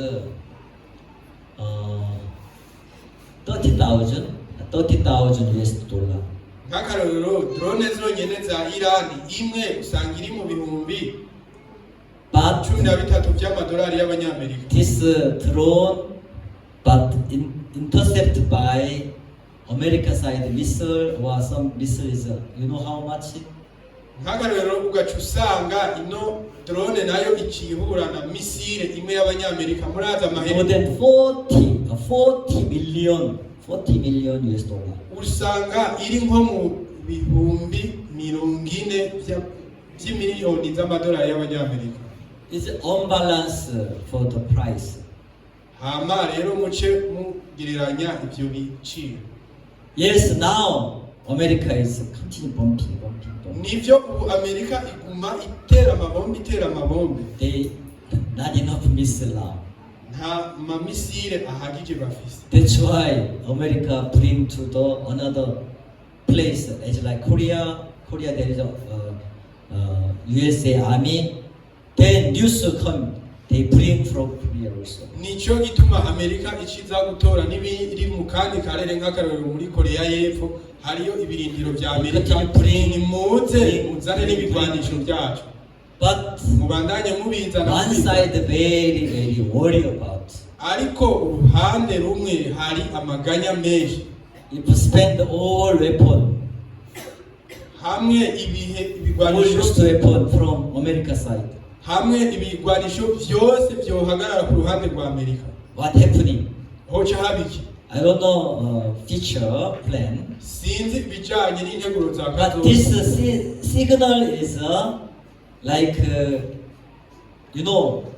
30,000 US dollar. nk'akarorero drone zonyene za Irani imwe usanga iri mu bihumbi But 13 by'amadolari y'abanyamerika. this drone, but intercepted by America side missile or some missiles, you know how much? Nk'akarorero ugaca usanga ino drone nayo icihura na misile imwe y'abanyamerika muraza More amahera than 40 million US dollar. usanga iri nko mu bihumbi 40 by'imiliyoni z'amadolari y'abanyamerika. It's unbalanced for the price. Hama rero muce mugereranya ivyo biciro. Yes, now America is continue bombing. Nivyo ubu Amerika iguma itera amabombe. They not enough missile now. Nta mamisile ahagije bafise. That's why America bring to the another place as like Korea there is a USA Army. Then news come, they bring from Korea also. Nico gituma Amerika iciza gutora n'ibiri mu kandi karere nk'akarorero muri Korea y'Epfo hariyo ibirindiro vya Amerika. Ni muze muzane n'ibigwanisho byacu. But Mubandanye mubizana. one side very worried about. Ariko uruhande rumwe hari amaganya menshi. If you spend all weapon, Hamwe ibihe all ibigwanisho used weapon from America side, hamwe ibigwanisho byose byohagarara ku ruhande rwa Amerika. what happening? Hoca habiki. I don't know future plan. Sinzi bijanye n'integuro za But this kazoza. signal is like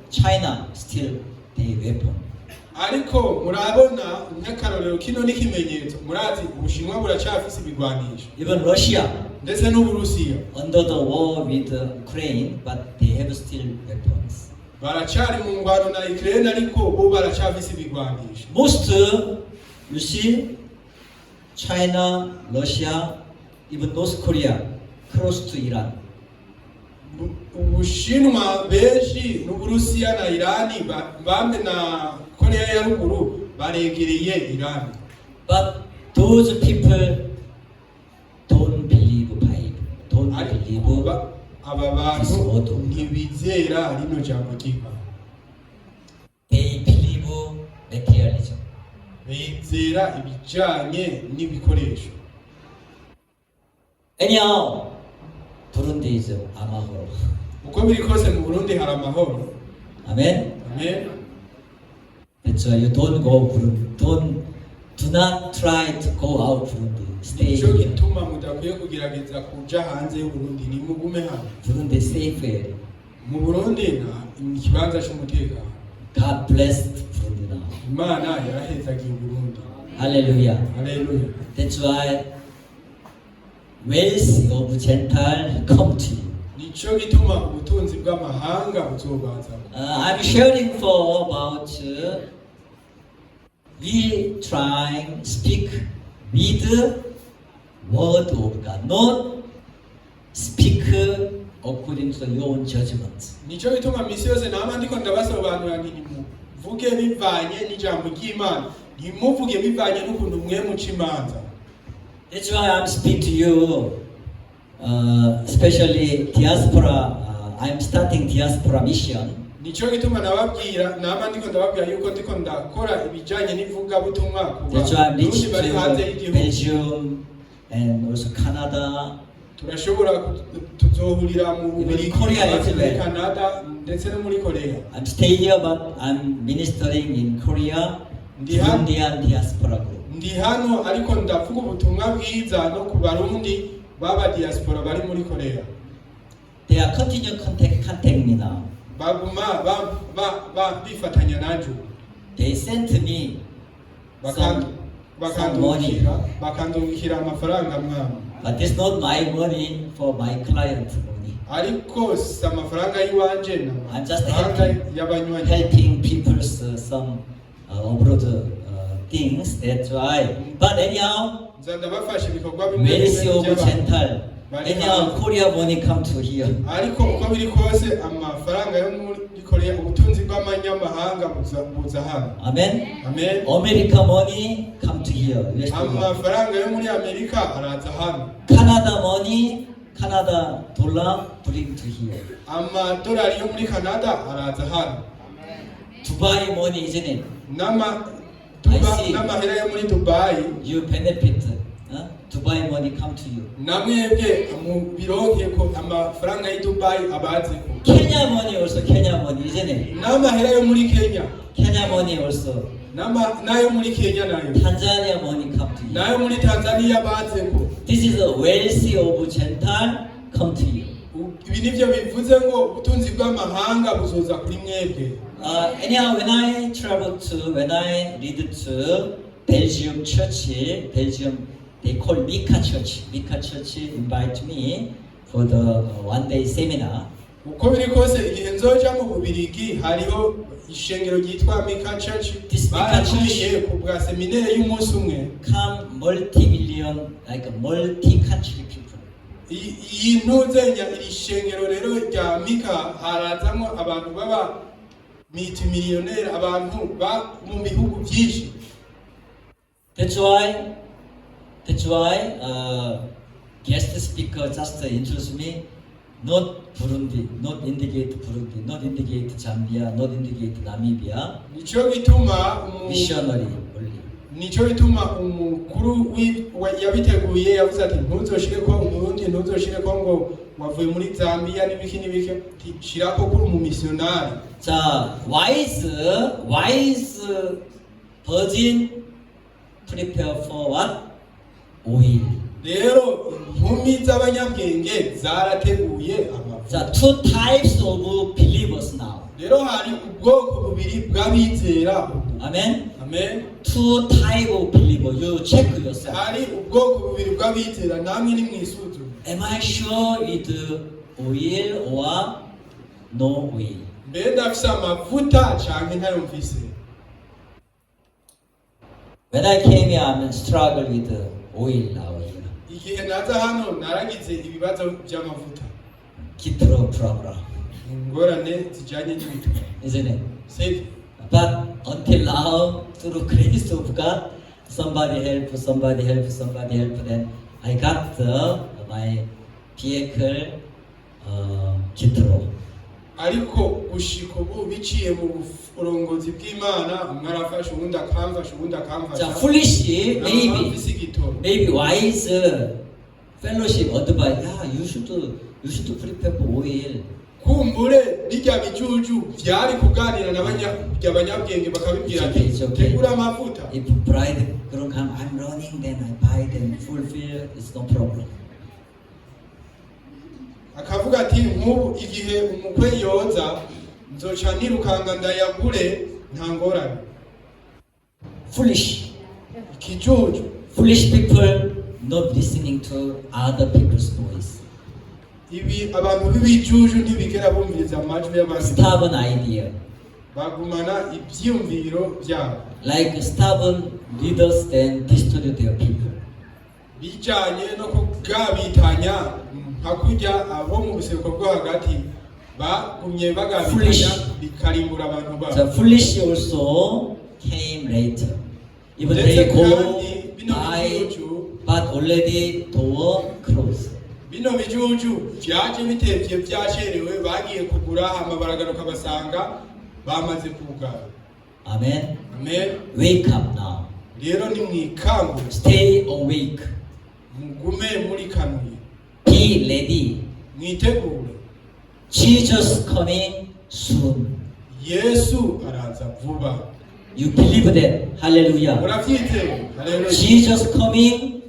China still the weapon. Ariko murabona nk'akarorero kino n'ikimenyetso murazi Ubushinwa buracafise ibigwanisho Even Russia ndetse n'Uburusiya under the war with Ukraine, but they have still weapons. baracari mu ngwano na Ukraine ariko bo baracafise ibigwanisho. Most you see China, Russia, even North Korea close to Iran. Ubushinwa benshi n'Uburusiya na Irani bambe na Korea ya ruguru baregereye Irani. But those people don't believe Bible, don't believe aba bantu ntibizera rino jambo ry'Imana. they believe materialism. Bizera ibijanye n'ibikoresho. Anyhow, Burundi is amahoro. Uko biri kose mu Burundi hari amahoro. Amen. Amen. That's why you don't go Burundi. Do not try to go out Burundi. Stay Nico here. gituma mudakwiye kugerageza kuja hanze y'u Burundi, ni mugume hano. Burundi is safe area. Mu Burundi na ikibanza c'umutekano. God blessed Burundi now. Imana yarahezagiye Burundi. Hallelujah. Haleluya. That's why wealth of Gentile come to you. Nico gituma ubutunzi bw'amahanga buzobaza. I'm sharing for about we trying speak with word of God, not speak according to your own judgment. Nico gituma misi yose nama ndiko ndabasobanurira nti muvuge bivanye n'ijambo ry'Imana, ntimuvuge bivanye n'ukuntu mwe muca imanza. That's why I'm speaking to you, especially diaspora. I'm starting diaspora mission. Nico gituma nababwira nama ndiko ndababwira yuko ndiko ndakora ibijanye n'ivugabutumwa ku That's why I'm barundi reaching bari hanze to y'igihugu. Belgium and also Canada. Turashobora tuzohurira mu Bubiligi, Korea as muri well. Canada ndetse no muri Korea. I'm staying here, but I'm ministering in Korea, Ndiha- Indian diaspora group. Ndi hano ariko ndavuga ubutumwa bwiza no ku barundi baba diaspora bari muri Korea. They are continue contact me now. Baguma bifatanya naju. They sent me Bakan- some money, bakandungikira amafaranga mwama. but it's not my money for my client money. Ariko si amafaranga y'iwanje na I'm just amafaranga y'abanywanyi. Helping people some abroad things. That's why. But anyhow, Nza ndabafasha ibikorwa bimwe mercy bimwe of by'abantu. gentle. Anyhow, Korea money come to here. Ariko uko biri kose amafaranga yo muri Korea, ubutunzi bw'amanyamahanga buza hano. Amen. Amen. America money come to here. Let's go. Amafaranga yo muri Amerika araza hano. Canada money, Canada dollar bring to here. Amadolari yo muri Canada araza hano. Dubai money, isn't it? N'amahera see. yo muri Dubai, You benefit. Dubai money come to you. namwebwe mu bironke ko amafaranga y'i Dubai abaze ko. Kenya money also, Kenya money, isn't it? N'amahera yo muri Kenya, Kenya money also. nayo muri Kenya nayo. Tanzania money come to you. Nayo muri Tanzania baze ko. This is a wealthy of Gentile come to you. Ibi nivyo bivuze ngo ubutunzi bw'amahanga buzoza kuri mwebwe. Anyhow, when I lead to Belgium church, Belgium, they call Mika Church. Mika Church invite me for the one-day seminar. Uko biri kose igihe nzoja mu Bubiligi hariho ishengero ryitwa Mika Church. This Mika Baratumiye ku bwa seminere y'umunsi umwe. Come multi-million, like a multi-country people. Iyi ntuzenya iri shengero rero rya Mika harazamo abantu baba multimillionaire, abantu ba mu bihugu byinshi. That's why guest speaker just introduced me. Not Burundi, not indicate Burundi, not indicate Zambia, not indicate Namibia. Nico gituma Missionary only. Nico gituma umukuru yabiteguye yavuze ati ntuzoshire ko umurundi, ntuzoshire ko ngo wavuye muri Zambia n'ibiki shirako kuri mu missionary. 자, wise virgin prepare for what? Oil. Rero inkumi z'abanyabwenge zarateguye amavuta. 자, two types of believers now. Rero hari ubwoko bubiri bw'abizera. Amen. Amen. Two type of believer. You check yourself. Hari ubwoko bubiri bw'abizera, namwe ni mwisuzume. Am I sure with oil or no oil? Mbe ndafise amavuta canke ntayumvise. When I came here, I'm struggle with oil now here. Igihe naza hano naragize ibibazo by'amavuta. Kidro problem, Ingorane zijanye n'ibituma. isn't it? Save. But until now, through grace of God, somebody help, then I got my vehicle Kidro. Ariko gushika ubu biciye mu burongozi bw'Imana, umwe arafasha uwundi akamfasha uwundi 자, akamfasha. foolish, Namufise igitoro. maybe wise fellowship advice. Yeah, you should prepare for oil. Kumbure bijya bijuju byari kuganira n'abanyabwenge bakabibwira ati It's okay. tegura amavuta. If bride don't come, I'm running, then I buy them fulfill. It's no problem. Akavuga ati nk'ubu igihe umukwe yoza nzoca nirukanga ndayagure nta ngorane. Foolish. Ikijuju. Foolish people not listening to other people's voice. Ibi abantu b'ibijuju ntibigera bumviriza amajwi y'abandi. Stubborn idea. Bagumana ibyiyumviro byabo. Like stubborn leaders then destroy their people. Bijanye no kugabitanya nka kurya abo mu buseruko bwo hagati bagumye bagabitanya Foolish. bikarimbura abantu babo. The foolish also came later. Even Ndetse they go kandi bino by, bijuju but already door closed. bino bijuju vyaje bitevye vyasherewe bagiye kugura hama baragaruka basanga bamaze kugara. Amen. Amen. Wake up now. Rero ni mwikangu Stay awake. mugume muri kanuye Be ready. mwitegure Jesus coming soon. Yesu araza vuba. You believe that? Hallelujah. Muravyizeye? Haleluya. Jesus coming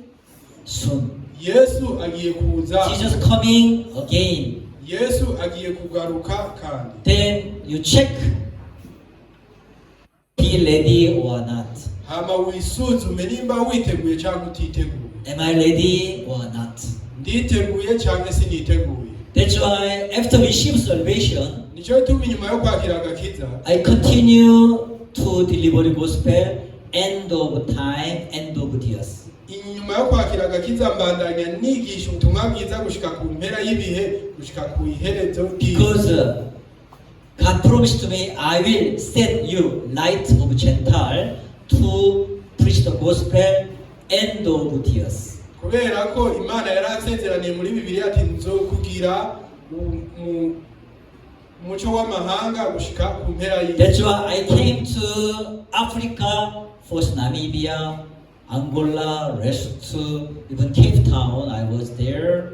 soon. Yesu agiye kuza. Jesus coming again. Yesu agiye kugaruka kandi. Then you check. Be ready or not. Hama wisuzume nimba witeguye cyangwa utiteguye. Am I ready or not? Nditeguye cyangwa siniteguye. That's why after we receive salvation, Nico gituma inyuma yo kwakira agakiza I continue to deliver the gospel end of time, end of years. inyuma yo kwakira agakiza mbandanya nigisha ubutumwa bwiza gushika ku mpera y'ibihe gushika ku iherezo Because God promised to me, I will set you light of Gentile to preach the gospel end of years. kubera ko Imana yarasezeraniye muri Bibiliya ati nzokugira umuco w'amahanga gushika ku mpera y'ibihe. That's why I came to Africa, first Namibia, Angola, Lesotho, even Cape Town. I was there,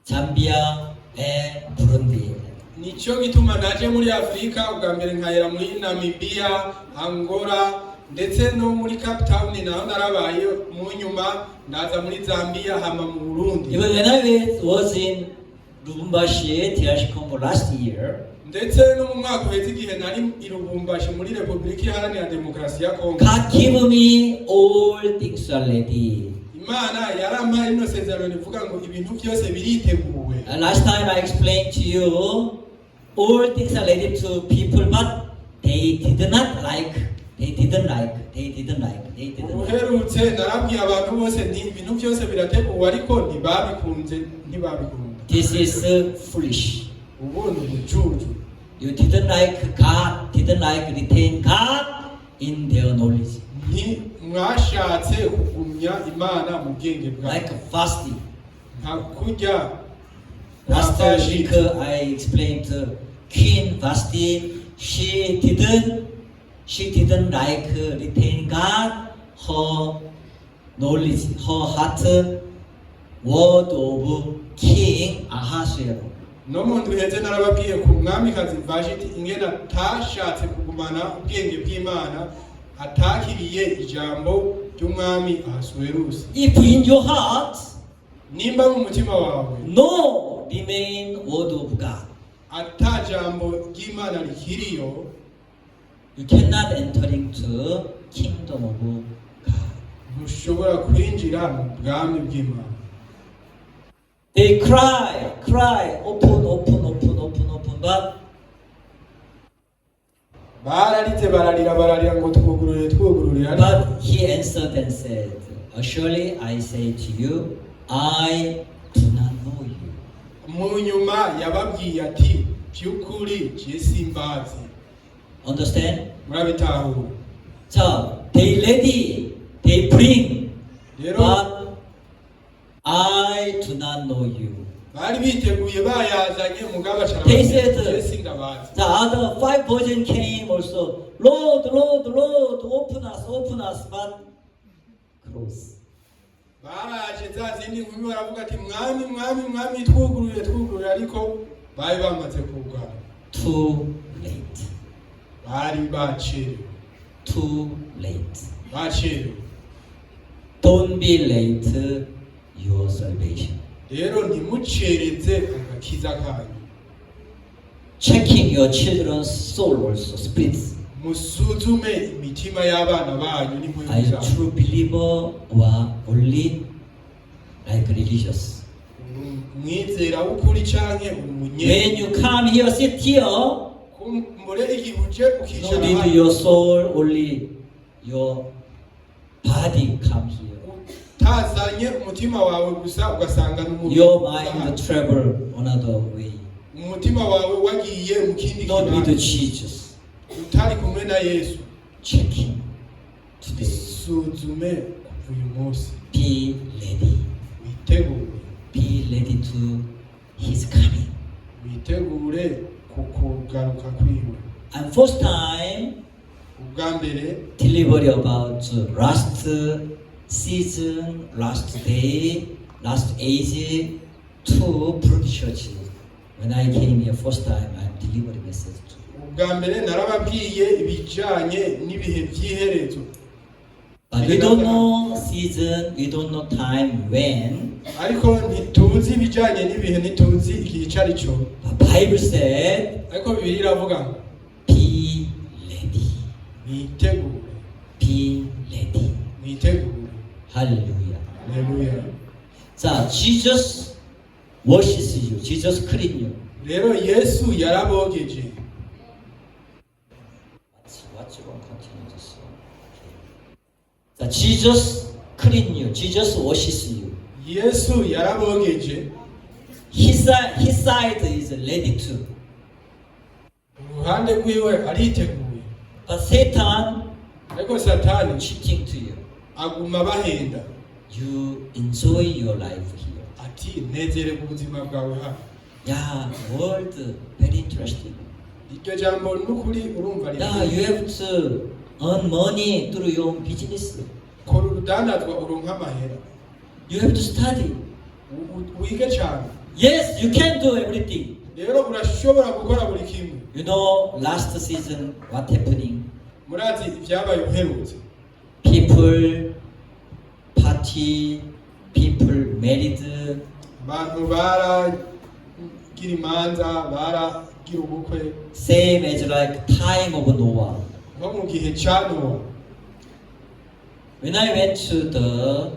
Zambia, and Burundi. Nico gituma naje muri Afrika ubwa mbere nkayera muri Namibia, Angola ndetse no muri Cape Town naho narabaye mu nyuma ndaza muri Zambia hama mu Burundi. Even when I was in Lubumbashi, DRC Congo last year, ndetse no mu mwaka uheze igihe nari i Lubumbashi muri Repubulika Iharanira Demokarasi ya Kongo. God gave me all things already. Imana yarampaye ino sezerano rivuga ngo ibintu byose biriteguwe. And last time I explained to you, all things are ready to people, but they did not like. They didn't like. They didn't like. They didn't like. Uherutse narabwiye abantu bose ni ibintu byose birateguwe ariko ntibabikunze ntibabikunda. This is foolish. Ubu ni ubujuju. You didn't like God, didn't like retain God in their knowledge. Ni mwashatse kugumya Imana mu bwenge bwawe. Like fasting. Nka kurya Last week I explained Queen Vasti. She didn't like retain God, her knowledge, her heart, word of King Ahasuerus. no muntu uheze narababwiye ku mwamikazi Vashiti ingena atashatse kugumana ubwenge bw'Imana atakiriye ijambo ry'umwami Ahasuwerusi. If in your heart Nimba mu mutima wawe no remain word of God, ata jambo ry'Imana rikiriyo you cannot enter into kingdom of God. ntushobora kwinjira mu bwami bw'Imana. They cry, open, but bararira ngo twugururire but he answered and said, "Surely I say to you, I do not know you." mu nyuma yababwiye ati by'ukuri je simbazi. Understand? Murabitahura? So they ready, they bring, Rero but I do not know you. bari biteguye bayazanye mugabo They said, je sindabazi. the other 5 virgins came also. Lord, open us, but close. Baraje za zindi nkumi baravuga ati mwami twugururire ariko bari bamaze kugara. Too late. Bari bacerewe. Too late. Bacerewe. Don't be late your salvation. Rero ntimucereze agakiza kanyu. Checking your children's soul also, spirits. Musuzume imitima y'abana banyu n'impuhwe Are you zabo. true believer or only like religious? Mwizera w'ukuri canke umunye. When you come here, sit here, Kumbure igihe uje no ukicara need hano. your soul, only your body come here. Tazanye umutima wawe gusa ugasanga n'umubiri. Your mind travel another way. umutima wawe wagiye mu kindi not with kibanza Jesus. utari kumwe na Yesu, Check him today. suzume kuva uyu munsi, Be ready. witegure, Be ready to his coming. witegure kukugaruka kwiwe. And first time, Ubwa mbere delivery about last season, last day, last age to Broad Church. When I came here first time, I delivered message to you. ubwa mbere narababwiye ibijanye n'ibihe by'iherezo, But we don't know season, we don't know time when. ariko ntituzi ibijanye n'ibihe, ntituzi igihe icyo ari cyo. The Bible said, Ariko Bibiliya iravuga ngo be ready. mwitegure, Be ready. mwitegure. Hallelujah. Haleluya. 자, Jesus washes you. Jesus clean you. Rero Yesu yarabogeje. What you want to continue to say? 자, Jesus clean you. Jesus washes you. Yesu yarabogeje. His side is ready to. Uruhande rwiwe ariteguye. But Satan Ariko Satani cheating to you. aguma bahenda. You enjoy your life here. Ati nezere ku buzima bwawe hano. Yeah, world very interesting. Iryo jambo n'ukuri urumva Yeah, you have to earn money through your own business. kora urudandazwa uronka amahera. You have to study. Wige cyane. Yes, you can do everything. Rero urashobora gukora buri kimwe. You know, last season what happening? Murazi ibyabaye uherutse. People party, people married. Abantu baragira imanza, baragira ubukwe. Same as like time of Noah. Nko mu gihe cya Nowa. When I went to the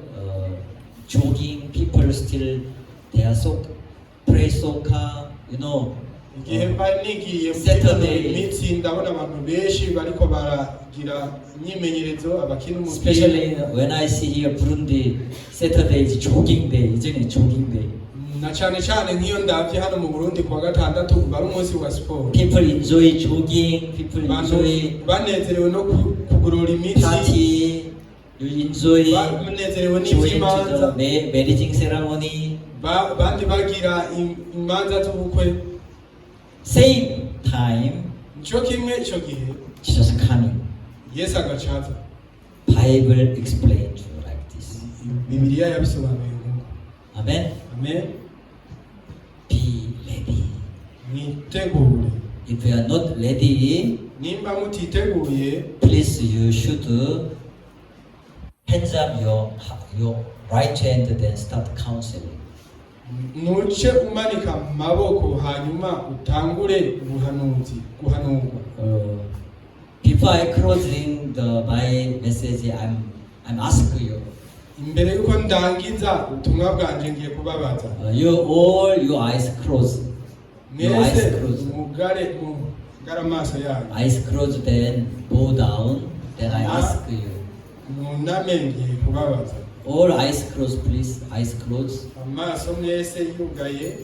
jogging, people still they are so pray soccer, you know. Igihe mba nigiye Saturday. iminsi ndabona abantu benshi bariko baragira imyimenyerezo abakina umupira. Especially when I see here Burundi, Saturday is jogging day, isn't it? Jogging day. Na cyane cyane nk'iyo ndabye hano mu Burundi kuwa gatandatu bari umunsi wa siporo. People enjoy jogging, people Abantu enjoy banezerewe no kugorora imitsi, party, you enjoy banezerewe going to n'iby'imanza, the marriage ceremony. bandi bagira imanza z'ubukwe. Same time, Nicyo kimwe icyo gihe Jesus coming. Yesu agacaza. Bible explained to you like this. Bibiliya yabisobanuye ngo Amen. amen. Be ready. Mwitegure. If you are not ready, Nimba mutiteguye, please you should hands up your right hand then start counseling. nuce umanika amaboko hanyuma utangure guhanurwa. Before I closing my message, I'm asking you. Imbere yuko ndangiza ubutumwa bwanje ngiye kubabaza. Your eyes closed. Your eyes Mwese closed. mugare amaso yanyu. Eyes closed, then bow down. Then I ask you. Muname ngiye kubabaza. All eyes closed, please. Eyes closed. Amaso mwese yugaye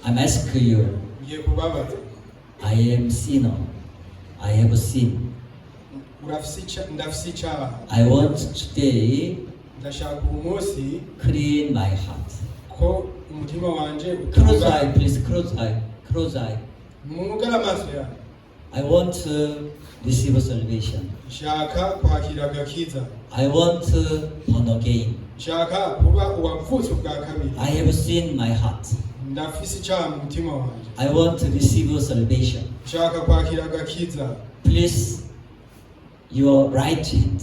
I'm asking you. ngiye kubabaza. I am sinner. I have sinned. Ndafise icyaha. I want today Ndashaka uyu munsi clean my heart. ko umutima wanje Close utunganye. eye, please. Close eye. Close eye. Mugare amaso yanyu. I want to receive salvation. Nshaka kwakira agakiza. I want to born again. Nshaka kuba uwavutse ubwa kabiri. I have seen my heart. Ndafise icyaha mu mutima wanje. I want to receive salvation. Nshaka kwakira agakiza. Please, your right hand.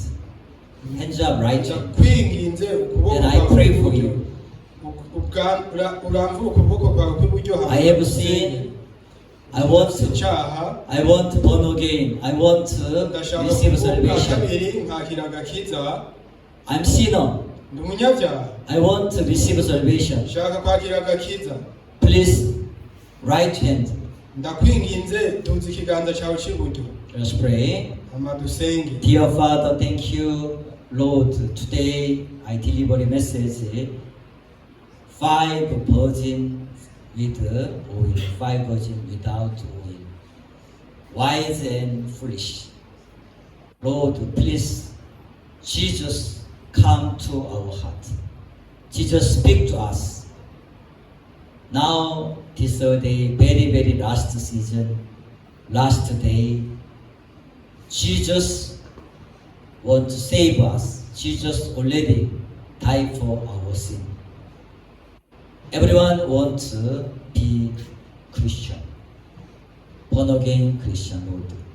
Hands up, right hand. Ndakwinginze ukuboko Then I pray for kw'iburyo. you. Uramvura ukuboko kwawe kw'iburyo. I have seen. I want to. icyaha. I want to born again. I want to Ndashaka receive kuba ubwa salvation. kabiri nkakira agakiza. I'm sinner. Ndi umunyabyaha. I want to receive salvation. Nshaka kwakira agakiza. Please, right hand. Ndakwinginze tuzi ikiganza cyawe cy'iburyo. Let's pray. Amadusenge. Dear Father, thank you, Lord. Today I deliver a message. 5 virgins, with oil, 5 virgins without oil, wise and foolish. Lord, please, Jesus, come to our heart. Jesus, speak to us. Now, this day, very, very last season, last day, Jesus wants to save us. Jesus already died for our sin. Everyone wants to be Christian, born again Christian, Lord.